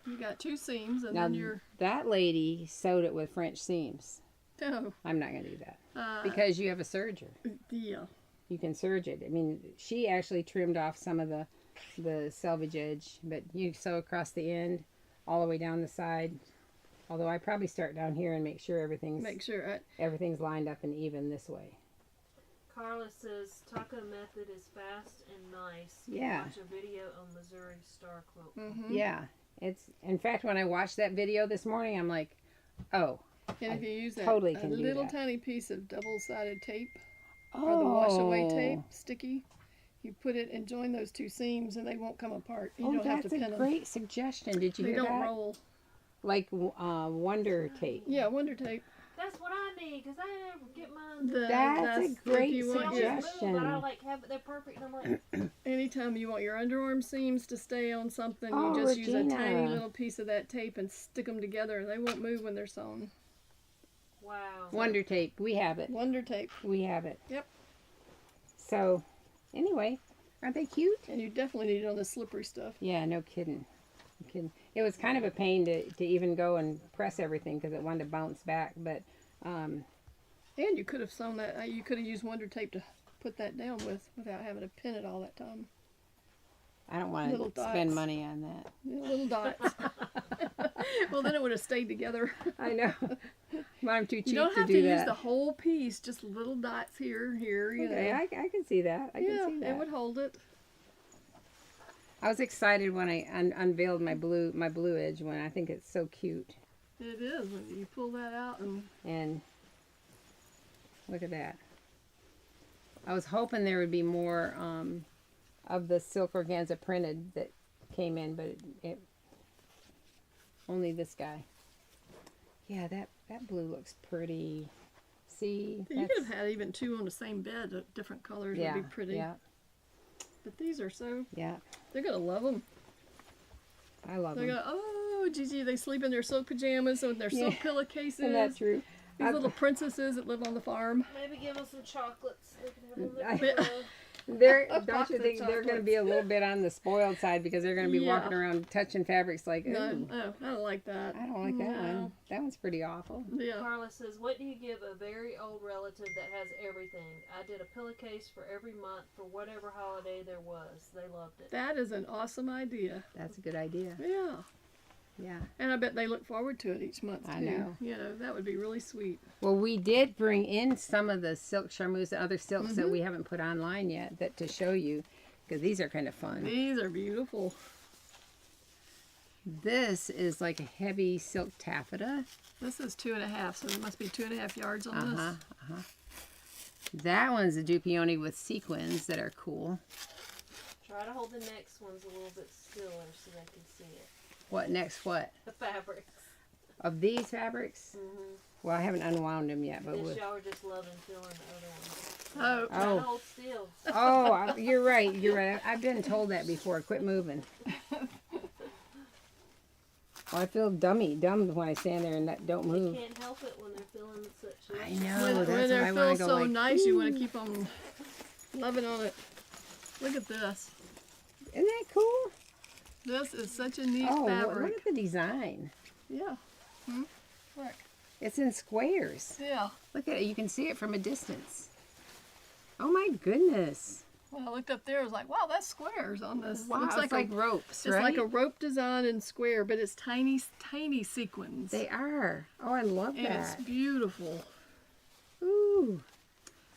You got 2 seams, and Now then you're that lady sewed it with French seams. oh, I'm not gonna do that because because you have a serger. yeah. You can serge it. I mean, she actually trimmed off some of the selvage edge, but you sew across the end, all the way down the side. Although I probably start down here and make sure everything's Make sure. everything's lined up and even this way. Carla says taco method is fast and nice. Yeah. Watch a video on Missouri Star Quilt. Mm-hmm. Yeah, it's in fact when I watched that video this morning, I'm like, oh, And if you use that totally a can do little that. tiny piece of double-sided tape or the wash away tape, sticky, you put it and join those 2 seams, and they won't come apart. You Oh, don't have to that's pin a them. great suggestion. Did you They hear don't that? roll. Like Wonder Tape. Yeah, Wonder tape. That's what I need because I never get mine. That's a if great you want They your- always suggestion. move, but I like have they're perfect. And I'm like, Anytime you want your underarm seams to stay on something, Oh, you just use a tiny Regena. little piece of that tape and stick them together, and they won't move when they're sewn. wow. Wonder Tape. We have it. Wonder tape. We have it. Yep. So, anyway, aren't they cute? And you definitely need it on the slippery stuff. Yeah, no kidding. No kidding. It was kind of a pain to even go and press everything because it wanted to bounce back, but And you could have sewn that. You could have used Wonder tape to put that down with without having to pin it all that time. I don't want Little to spend dots. money on that. Yeah, little dots. Well, then it would have stayed together. I know. But I'm too cheap You don't to have do to that. use the whole piece, just little dots here, you Okay, know. I can see that. I Yeah, can see that. it would hold it. I was excited when I unveiled my blue edge one. I think it's so cute. It is when you pull that out and And look at that. I was hoping there would be more of the silk organza printed that came in, but it only this guy. Yeah, that blue looks pretty. See, you could have had even 2 on the same bed of different colors. yeah, Would be pretty. yeah, But these are so yeah. they're gonna love them. I love They're them. gonna Gigi, they sleep in their silk pajamas and their silk Yeah. pillowcases. Isn't that true? These little princesses that live on the farm. Maybe give them some chocolates. They can have I- them in They're A don't box you of think they're going to chocolates. be a little bit on the spoiled side because they're going to be Yeah. walking around touching fabrics like, ooh, No, I don't like that. I don't like that No. one. That one's pretty awful. Yeah. Carla says, what do you give a very old relative that has everything? I did a pillowcase for every month for whatever holiday there was. They loved it. That is an awesome idea. That's a good idea. Yeah. Yeah. And I bet they look forward to it each month too. I know. You know, that would be really sweet. Well, we did bring in some of the silk charmeuse and other silks that we haven't put online yet that to show you because these are kind of fun. These are beautiful. This is like a heavy silk taffeta. This is 2.5, so there must be 2.5 yards on Uh-huh. this. That one's a dupioni with sequins that are cool. Try to hold the next ones a little bit stiller so they can see it. What next? What? The fabrics. Of these fabrics? Mm-hmm. Well, I haven't unwound them yet, but This we'll... y'all were just loving feeling the other ones. Oh, Try to Oh. hold still. Oh, you're right. You're right. I've been told that before. Quit moving. Well, I feel dumb when I stand there and don't You move. can't help it when they're feeling such love. I know. when That's when what they I feel want to go so like. nice, you want to keep on loving on it. Look at this. Isn't that cool? This is such a neat Oh, look fabric. at the design. Yeah. Look. It's in squares. Yeah. Look at it. You can see it from a distance. Oh my goodness. When I looked up there, I was like, wow, that's squares on this. Wow, Looks it's like ropes, It's right? like a rope design in square, but it's tiny, tiny sequins. They are. Oh, I love and it's that. beautiful. Ooh.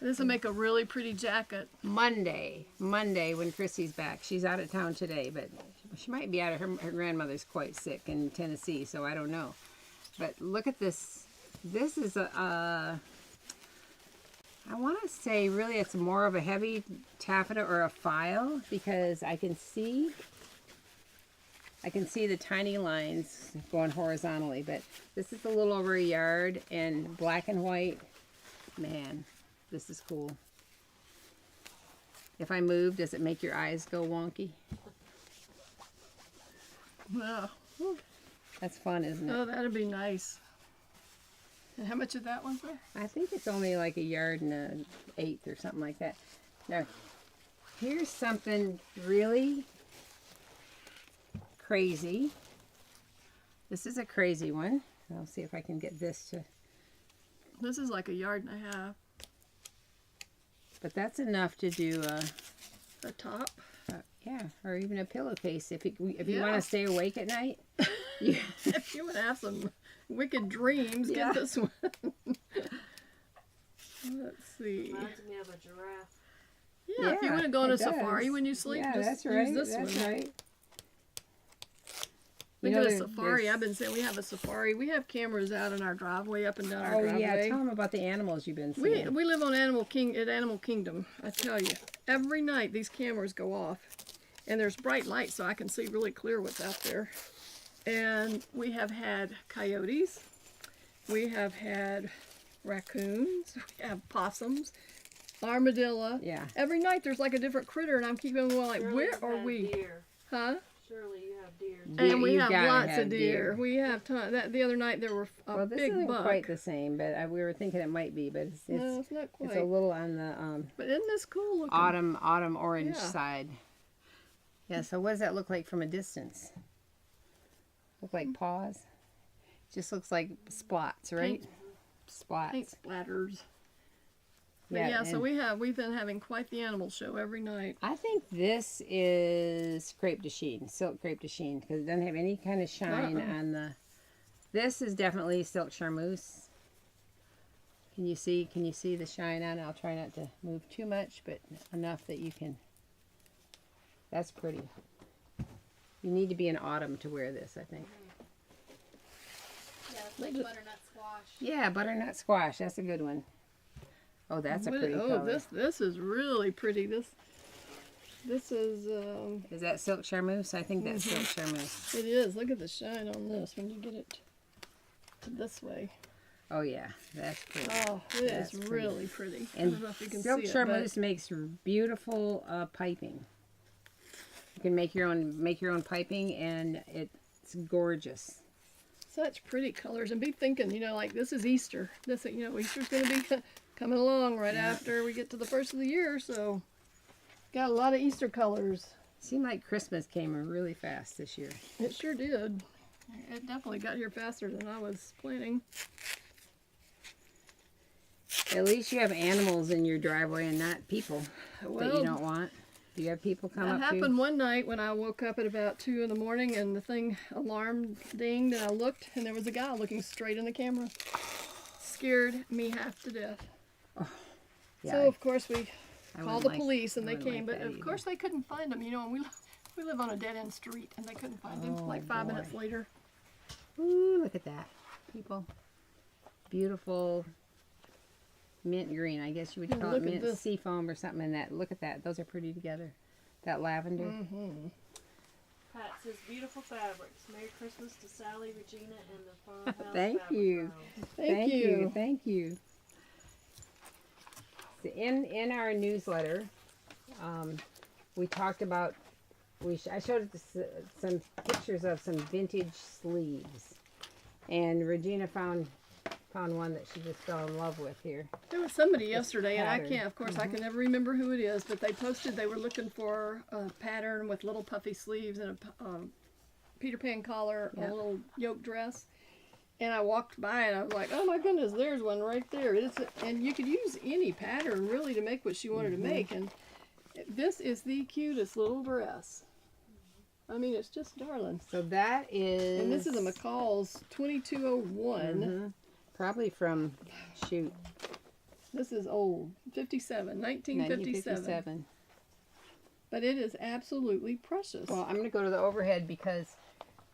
This will make a really pretty jacket. Monday when Chrissy's back. She's out of town today, but she might be out of her grandmother's quite sick in Tennessee, so I don't know. But look at this. This is I want to say really it's more of a heavy taffeta or a file because I can see the tiny lines going horizontally, but this is a little over a yard and black and white. Man, this is cool. If I move, does it make your eyes go wonky? Yeah. That's fun, isn't it? Oh, that'd be nice. And how much of that one's there? I think it's only like a yard and an eighth or something like that. Now, here's something really crazy. This is a crazy one. I'll see if I can get this to, This is like 1.5 yards. but that's enough to do The top. yeah, or even a pillowcase if you want Yeah. to stay awake at night. You, If you would have some wicked dreams, Yeah. get this one. Let's see. Reminds me of a giraffe. Yeah, if you want to go on it a safari does. when you sleep, Yeah, just that's right. use this That's one. right. Think You of know, a safari. there's- I've been saying we have a safari. We have cameras out in our driveway, up and down our Oh driveway. yeah, tell them about the animals you've been We seeing. live on Animal Kingdom. I tell you, every night these cameras go off, and there's bright light, so I can see really clear what's out there. And we have had coyotes, we have had raccoons, we have possums, armadillo. Yeah. Every night there's like a different critter, and I'm keeping going like, Surely where you are have we? Deer. Huh? Surely you have deer. Deer, And we you have gotta lots have of deer. We have that the other night there were a Well, this big isn't buck. quite the same, but we were thinking it might be, but it's No, it's not quite. it's a little on the But isn't this cool looking? autumn orange Yeah. side. Yeah. So what does that look like from a distance? Look like paws? Just looks like spots, right? Paint Spots. splatters. But yeah, so and we've been having quite the animal show every night. I think this is crepe de chine, silk crepe de chine, because it doesn't have any kind of shine on the. This is definitely silk charmeuse. Can you see the shine on it? I'll try not to move too much, but enough that you can. That's pretty. You need to be in autumn to wear this, I think. Yeah, it's like butternut squash. Yeah, butternut squash. That's a good one. Oh, that's a pretty color. This is really pretty. This is Is that silk charmeuse? I think that's silk charmeuse. it is. Look at the shine on this when you get it this way. Oh yeah, that's pretty. Oh, it That's is pretty. really pretty. I And don't know if you can silk see it, charmeuse makes beautiful piping. You can make your own piping, and it's gorgeous. such pretty colors. And be thinking, like this is Easter. Easter's going to be coming along right after we get to the first of the year. So got a lot of Easter colors. Seemed like Christmas came really fast this year. It sure did. It definitely got here faster than I was planning. At least you have animals in your driveway and not people that Well, you don't want. Do you have people come that up happened one night when I woke up at about 2 in the morning and the alarm dinged and I looked and there was a guy looking straight in the camera. Scared me half to death. Yeah, So of course we I called wouldn't the like- police and I they wouldn't came, like but that of either. course they couldn't find him, and we live on a dead end street and they couldn't find him Oh, like 5 boy. minutes later. Ooh, look at that, people! Beautiful mint green. I guess you would Yeah, call it look at mint this. sea foam or something. In that, look at that. Those are pretty together. That lavender. Mm-hmm. Pat says beautiful fabrics. Merry Christmas to Sally, Regina, and the Farmhouse Thank Fabric you. Pros. Thank you. Thank you. So in our newsletter, we talked about. I showed some pictures of some vintage sleeves, and Regina found one that she just fell in love with here. There was somebody yesterday, and I pattern. can't, of course, I can never remember who it is, but they posted they were looking for a pattern with little puffy sleeves and a Peter Pan collar, Yep. a little yoke dress. And I walked by and I was like, oh my goodness, there's one right there. And you could use any pattern really to make what she wanted to make. And this is the cutest little dress. I mean, it's just darling. So that is. And this is a McCall's 2201. Mhm. Probably from This is old, 1957. 1957. But it is absolutely precious. Well, I'm going to go to the overhead because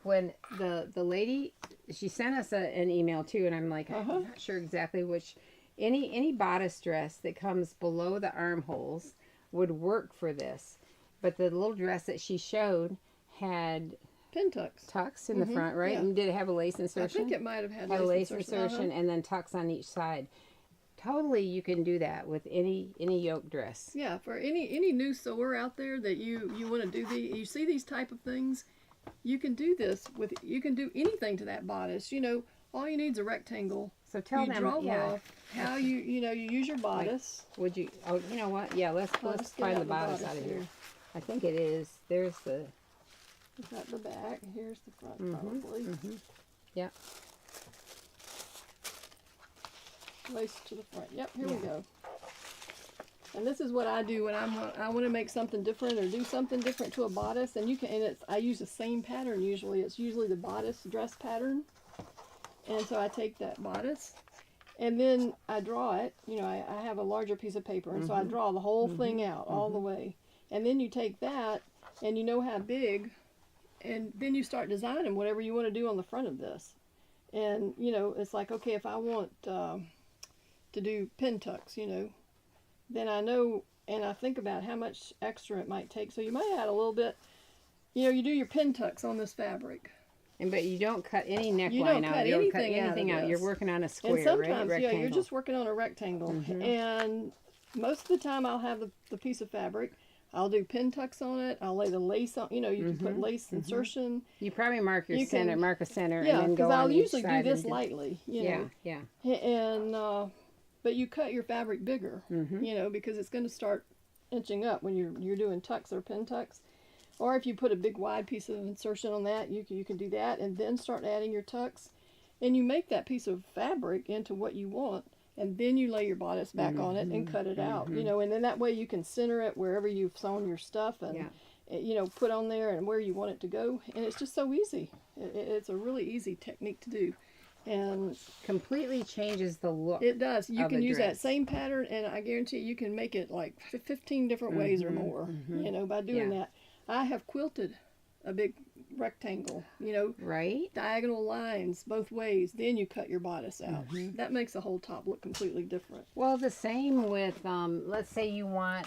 when the lady, she sent us an email too, and I'm like, I'm not sure exactly which. Any bodice dress that comes below the armholes would work for this, but the little dress that she showed had Pin tucks. tucks in the front, right? yeah. And did it have a lace insertion? I think it might have had Had a lace insertion. insertion and then tucks on each side. Totally, you can do that with any yoke dress. Yeah, for any new sewer out there that you want to do you see these type of things, you can do this with. You can do anything to that bodice. All you need is a rectangle. So tell you them, draw yeah. off how you use your bodice. Would you? Oh, you know what? Yeah, let's Let's get find out the the bodice bodice out of here. here. I think it is. There's the. Is that the back? Here's the front, probably. Yep. Lace to the front. Yep, here we go. And this is what I do when I want to make something different or do something different to a bodice. And I use the same pattern usually. It's usually the bodice dress pattern. And so I take that bodice and then I draw it. You know, I have a larger piece of paper, and so I draw the whole thing out all the way. And then you take that and you know how big, and then you start designing whatever you want to do on the front of this. And, you know, it's like, okay, if I want to do pin tucks, you know, then I know, and I think about how much extra it might take. So you might add a little bit, you know, you do your pin tucks on this fabric. But you don't cut any neckline out. You don't cut anything out of You're this. working on a square, And sometimes, right? yeah, Rectangle. you're just working on a rectangle. And most of the time I'll have the piece of fabric. I'll do pin tucks on it. I'll lay the lace on, you know, you can put lace insertion. You probably mark your center, mark a center, Yeah, and then go because on I'll each usually do side this and lightly, you know. Yeah. And, but you cut your fabric bigger, you know, because it's going to start inching up when you're doing tucks or pin tucks. Or if you put a big wide piece of insertion on that, you can do that and then start adding your tucks. And you make that piece of fabric into what you want, and then you lay your bodice back on it and cut it out, you know, and then that way you can center it wherever you've sewn your stuff and, you know, put on there and where you want it to go. And it's just so easy. It's a really easy technique to do. And completely changes the look. it does. You of can a use dress. that same pattern, and I guarantee you can make it like 15 different ways or more, you know, by doing that. I have quilted a big rectangle, you know, Right? diagonal lines both ways. Then you cut your bodice out. That makes the whole top look completely different. Well, the same with, let's say you want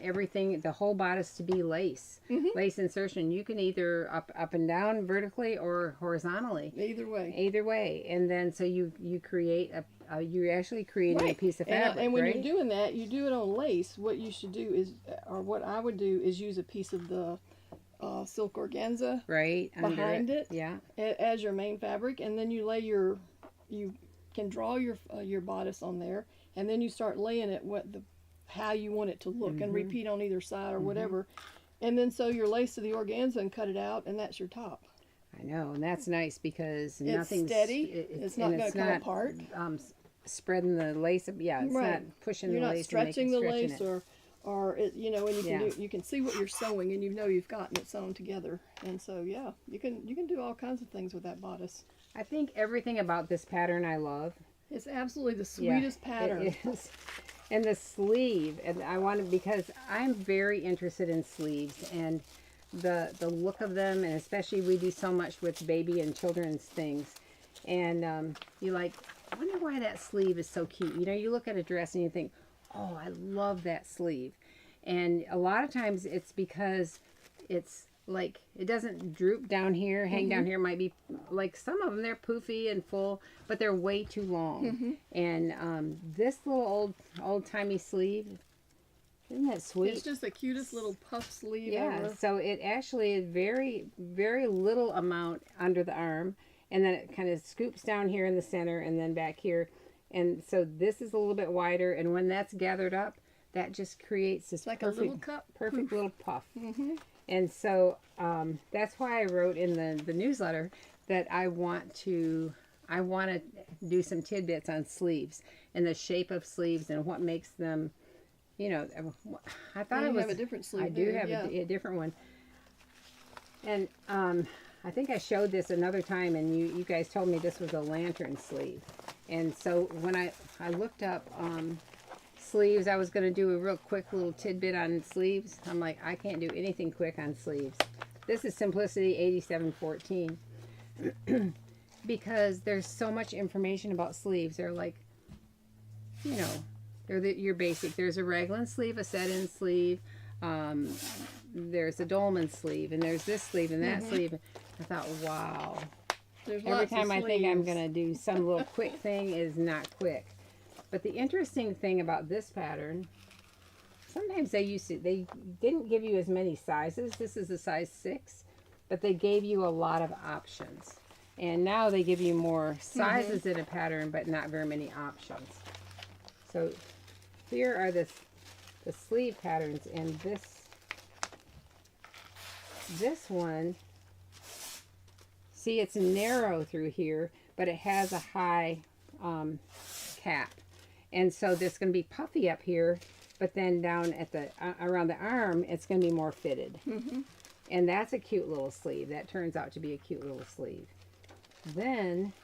everything, the whole bodice to be lace. Lace insertion. You can either up and down vertically or horizontally. Either way. Either way. And then so you create you're actually creating a piece of fabric, and when right? you're doing that, you do it on lace. What you should do is, or what I would do is use a piece of the silk organza right under behind it, Yeah. as your main fabric, and then you can draw your bodice on there, and then you start laying it how you want it to look, and repeat on either side or whatever, and then sew your lace to the organza and cut it out, and that's your top. I know, and that's nice because It's nothing's steady. It's not going to come apart. Spreading the lace. Yeah, it's Right. not pushing You're the not lace. stretching and the making, lace, stretching or it, you know, and Yeah. you can see what you're sewing, and you know you've gotten it sewn together, and so yeah, you can do all kinds of things with that bodice. I think everything about this pattern I love. It's absolutely the Yeah, sweetest pattern. It is. And the sleeve, and I wanted, because I'm very interested in sleeves and the look of them, and especially we do so much with baby and children's things, and you like, I wonder why that sleeve is so cute. You know, you look at a dress and you think, oh, I love that sleeve, and a lot of times it's because it's like it doesn't droop down here, hang down here. Might be like some of them, they're poofy and full, but they're way too long. And this little old timey sleeve, isn't that sweet? It's just the cutest little puff sleeve Yeah, ever. so it actually is very, very little amount under the arm, and then it kind of scoops down here in the center and then back here. And so this is a little bit wider, and when that's gathered up, that just creates this It's like perfect, a little cup. perfect little puff. And so that's why I wrote in the newsletter that I want to do some tidbits on sleeves and the shape of sleeves and what makes them, you know, I thought And it you was have a different sleeve I do there, have yeah. a different one. And I think I showed this another time, and you guys told me this was a lantern sleeve. And so when I looked up sleeves, I was going to do a real quick little tidbit on sleeves. I'm like, I can't do anything quick on sleeves. This is Simplicity 8714 because there's so much information about sleeves. They're like, you know, they're your basic. There's a raglan sleeve, a set-in sleeve. There's a dolman sleeve, and there's this sleeve and that sleeve. I thought, wow. There's Every lots of time I think I'm sleeves. going to do some little quick thing is not quick. But the interesting thing about this pattern, sometimes they didn't give you as many sizes. This is a size 6, but they gave you a lot of options. And now they give you more sizes in a pattern, but not very many options. So here are the sleeve patterns, and this one See, it's narrow through here, but it has a high cap. And so this going to be puffy up here, but then down at the around the arm, it's going to be more fitted. And that's a cute little sleeve. That turns out to be a cute little sleeve. Then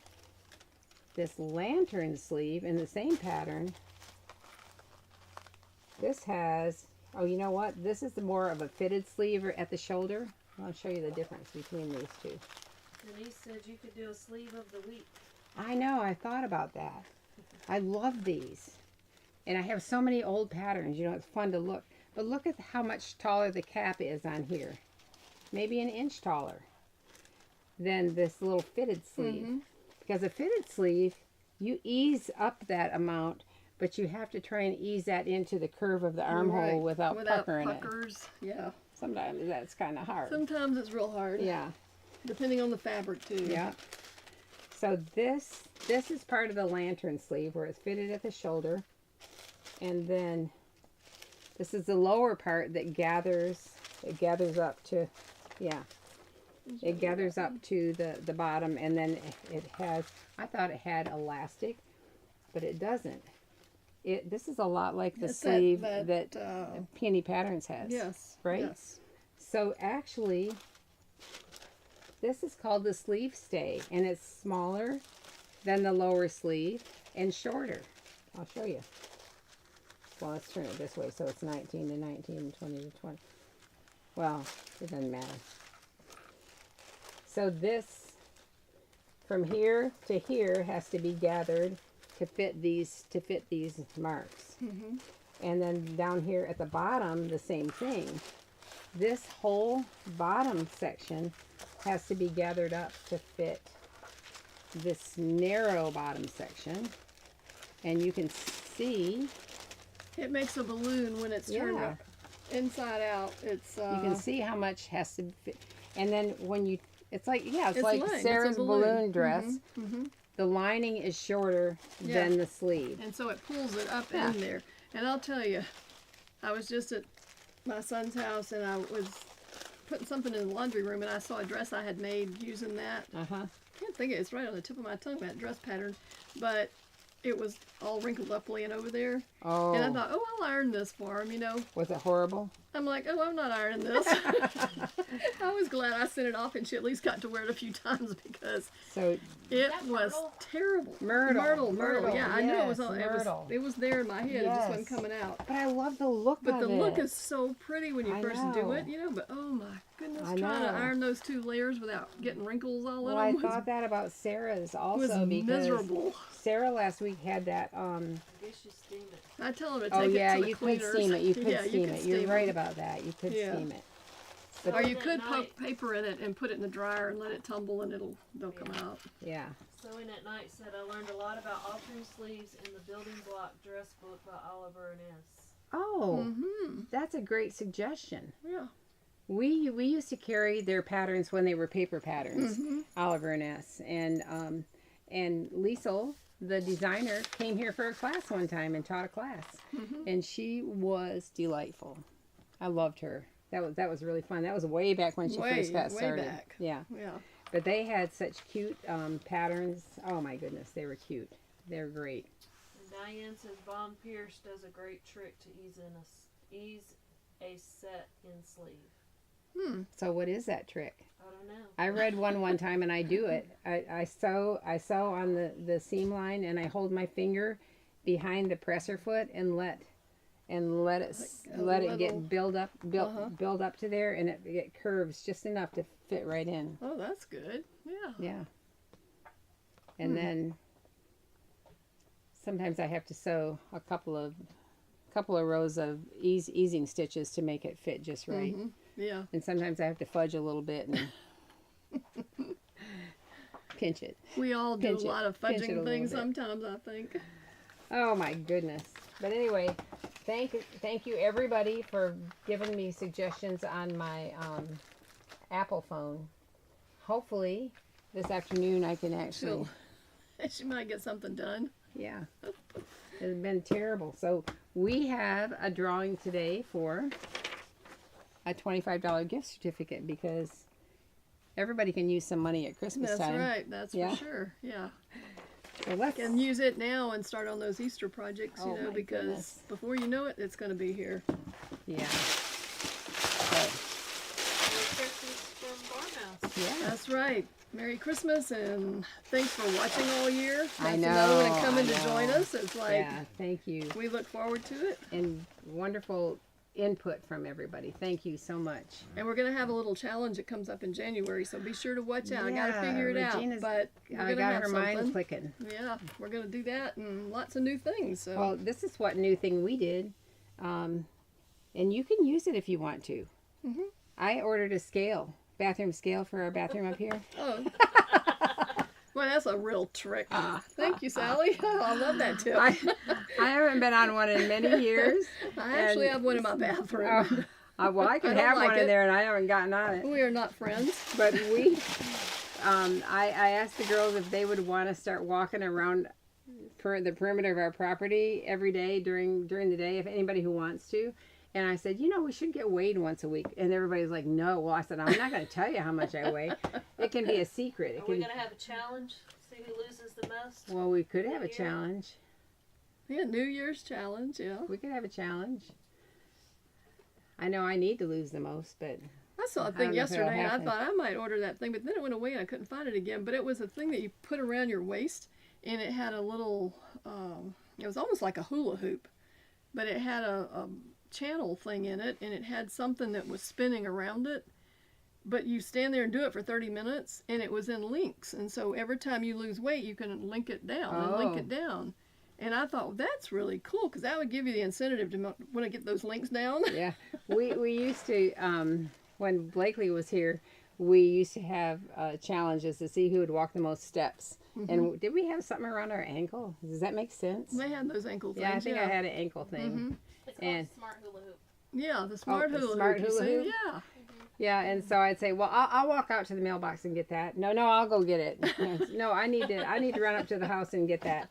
this lantern sleeve in the same pattern. This has, oh, you know what? This is more of a fitted sleeve at the shoulder. I'll show you the difference between these two. Denise said you could do a sleeve of the week. I know, I thought about that. I love these. And I have so many old patterns, you know, it's fun to look. But look at how much taller the cap is on here. Maybe an inch taller than this little fitted sleeve. Because a fitted sleeve, you ease up that amount, but you have to try and ease that into the curve of the armhole without puckering puckers. Yeah. Sometimes that's kind of hard. Sometimes it's real hard. Yeah. Depending on the fabric too. Yeah. So this is part of the lantern sleeve where it's fitted at the shoulder. And then this is the lower part that gathers up to, yeah. It gathers up to the bottom, and then it has, I thought it had elastic, but it doesn't. This is a lot like the sleeve that Peony Patterns has. Yes. Right? Yes. So actually, this is called the sleeve stay, and it's smaller than the lower sleeve and shorter. I'll show you. Well, let's turn it this way so it's 19 to 19, 20 to 20. Well, it doesn't matter. So this, from here to here, has to be gathered to fit these marks. And then down here at the bottom, the same thing. This whole bottom section has to be gathered up to fit this narrow bottom section. And you can see it makes a balloon when it's turned up inside out. It's you can see how much has to fit. And then when you, it's like, yeah, it's like lined. Sarah's It's a balloon dress. The lining is shorter than the sleeve. And so it pulls it up in there. And I'll tell you, I was just at my son's house and I was putting something in the laundry room and I saw a dress I had made using that. I can't think of it. It's right on the tip of my tongue, that dress pattern. But it was all wrinkled up laying over there. Oh. And I thought, oh, I'll iron this for him, you know. Was it horrible? I'm like, oh, I'm not ironing this. I was glad I sent it off and she at least got to wear it a few times because it was terrible. Myrtle. Yeah, I knew it was all, it was there in my head. It just wasn't coming out. But I love the look of it. But the look is so pretty when you first do it, you know. But oh my goodness, trying to iron those two layers without getting wrinkles all in them. I thought that about Sarah's also because miserable. Sarah last week had that. I guess you steam it. I tell them to take it to the cleaners. Could steam it. You could steam it. You're right about that. You could steam it. But or you could poke paper in it and put it in the dryer and let it tumble and they'll come out. Yeah. Sewing at Night said I learned a lot about altering sleeves in the Building Block Dress book by Oliver and S. Oh, that's a great suggestion. Yeah. We used to carry their patterns when they were paper patterns, Oliver and S. And Liesel, the designer, came here for a class one time and taught a class. And she was delightful. I loved her. That was really fun. That was way back when she first got started. Way back. Yeah. Yeah. But they had such cute patterns. Oh my goodness, they were cute. They're great. And Diane says Von Pierce does a great trick to ease a set in sleeve. So what is that trick? I don't know. I read one time and I do it. I sew on the seam line and I hold my finger behind the presser foot and let it get build up to there, and it curves just enough to fit right in. Oh, that's good. Yeah. Yeah. And then sometimes I have to sew a couple of rows of easing stitches to make it fit just right. Yeah. And sometimes I have to fudge a little bit and pinch it. We all do a lot of fudging things sometimes, I think. Oh my goodness. But anyway, thank you everybody for giving me suggestions on my Apple phone. Hopefully this afternoon I can actually... She might get something done. Yeah. It's been terrible. So we have a drawing today for a $25 gift certificate because everybody can use some money at Christmas That's time. right. That's Yeah. for sure. Yeah. So let's, And use it now and start on those Easter projects, Oh, you know, my because goodness. before you know it, it's going to be here. yeah. Merry Christmas from Farmhouse. Yeah. That's right. Merry Christmas and thanks for watching all year. I That's another one know, and coming I to join know. us. It's like Yeah, thank you. we look forward to it. And wonderful input from everybody. Thank you so much. And we're going to have a little challenge that comes up in January, so be sure to watch out. I got to Yeah, figure it Regena's- out, but we're I going to got have her something. mind clicking. Yeah, we're going to do that and lots of new things. So Well, this is what new thing we did. And you can use it if you want to. Mhm. I ordered a scale, bathroom scale for our bathroom up here. oh. Well, that's a real trick. Thank you, Sally. I love that tip. I haven't been on one in many years. I actually and- have one in my bathroom. Well, I could I don't have like one in it. there, and I haven't gotten on it. We are not friends. But we, I asked the girls if they would want to start walking around the perimeter of our property every day during the day, if anybody who wants to. And I said, we should get weighed once a week. And everybody's like, no. Well, I said, I'm not going to tell you how much I weigh. It can be a secret. It Are we can. gonna have a challenge? See who loses the most? Well, we could have a Yeah. challenge. Yeah, New Year's challenge. Yeah, We could have a challenge. I know I need to lose the most, but I saw a I thing don't know if it'll yesterday, and I happen. thought I might order that thing, but then it went away and I couldn't find it again. But it was a thing that you put around your waist, and it had a little. It was almost like a hula hoop, but it had a channel thing in it, and it had something that was spinning around it. But you stand there and do it for 30 minutes, and it was in links. And so every time you lose weight, you can link it down and link Oh. it down. And I thought, well, that's really cool, because that would give you the incentive to want to get those links down. yeah, we used to when Blakely was here, we used to have challenges to see who would walk the most steps. And did we have something around our ankle? Does that make sense? They had those ankle things. Yeah, I think I had an ankle thing. It's called And- Smart Hula Hoop. Yeah, the smart the hula smart hoop. you hula see? hoop? Yeah. Yeah, and so I'd say, well, I'll walk out to the mailbox and get that. No, I'll go get it. No, I need to run up to the house and get that.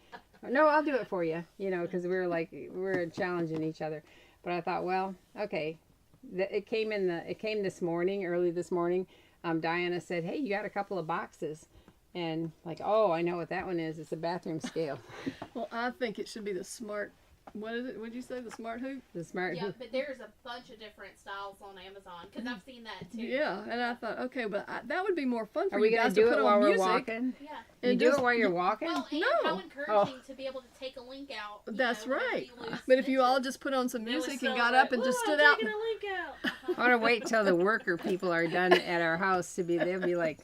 No, I'll do it for you. Because we're challenging each other. But I thought, well, okay. It came early this morning. Diana said, hey, you got a couple of boxes. And like, oh, I know what that one is. It's a bathroom scale. Well, I think it should be the smart. What is it? What'd you say? The smart hoop? The smart. Yeah, but there's a bunch of different styles on Amazon because I've seen that too. Yeah, and I thought, okay, but that would be more fun for Are we you gonna guys to do put it on while we're music. walking? Yeah. You And do just- it while you're walking? Well, and No. how encouraging to be able to take a link out. you That's know, whenever right. you lose But if you all stitches. just put on some Then we music and got up and just stood out. Taking a link out. I want to wait till the worker people are done at our house they'll be like,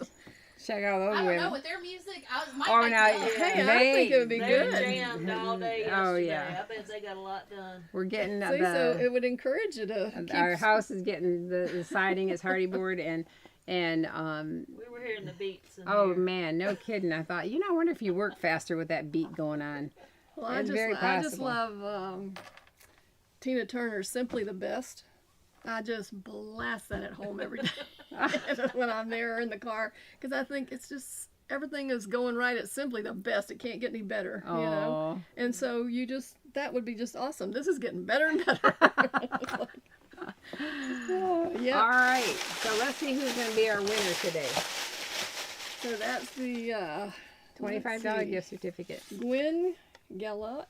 check out those I don't women. know with their music. I might Oh, like now- to- Hey, I think it would be They good. were jammed all day yesterday. Oh, yeah. I bet they got a lot done. We're getting See, so it would encourage you to keep. our house is getting the siding is hardy board and We were hearing the beats. In oh here. man, no kidding. I thought, I wonder if you work faster with that beat going on. Well, I It's just, very I just possible. love Tina Turner's "Simply the Best." I just blast that at home every day when I'm there or in the car because I think it's just everything is going right. It's simply the best. It can't get any better, you know. Oh, And so that would be just awesome. This is getting better and better. Yeah. all right. So let's see who's going to be our winner today. So that's the $25 gift certificate. Gwen Galot.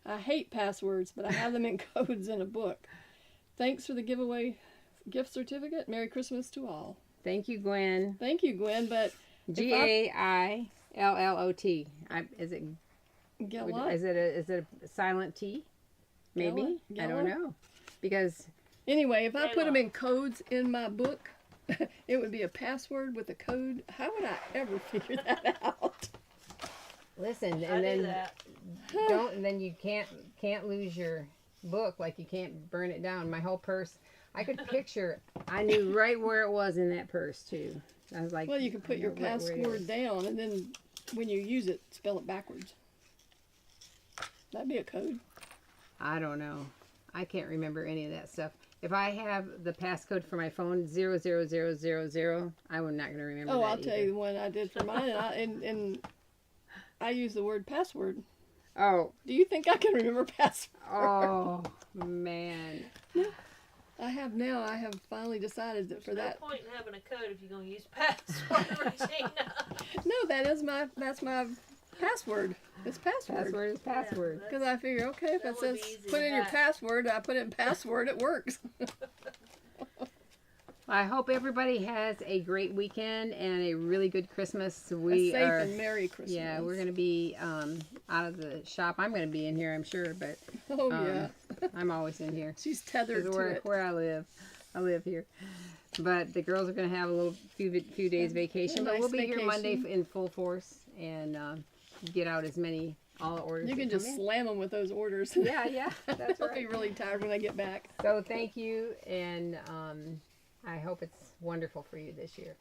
I hate passwords, but I have them in codes in a book. Thanks for the giveaway gift certificate. Merry Christmas to all. Thank you, Gwen. Thank you, Gwen. But GAILLOT. Is it Galot. is it a silent T? Maybe. I don't Gallo? know. Because Anyway, if I put them Galot. in codes in my book, it would be a password with a code. How would I ever figure that out? listen, I and do then that. and then you can't lose your book, like you can't burn it down. My whole purse, I could picture, I knew right where it was in that purse too. I was like, Well, you can put I your know right where it password is. down, and then when you use it, spell it backwards. That'd be a code. I don't know. I can't remember any of that stuff. If I have the passcode for my phone 00000, I'm not going to remember. Oh, that I'll tell either. you the one I did for mine, and I use the word password. Oh, Do you think I can remember password? oh man. I have now. I have finally decided that for There's that. no point in having a code if you're gonna use password, Regina. No, that's my password. It's password. Password is password. Because I figure, okay, if That it would says be easy put to in your hack. password, I put in password, it works. I hope everybody has a great weekend and a really good Christmas. We A safe are, and Merry Christmas. yeah, we're gonna be out of the shop. I'm gonna be in here, I'm sure, but Oh yeah, I'm always in here. she's tethered Because to it. where I live here. But the girls are gonna have a little few days vacation, but nice we'll be here Monday vacation. in full force and get out as many all the orders. You that can come just in. slam them with those orders. Yeah, that's They'll right. be really tired when I get back. So thank you, and I hope it's wonderful for you this year.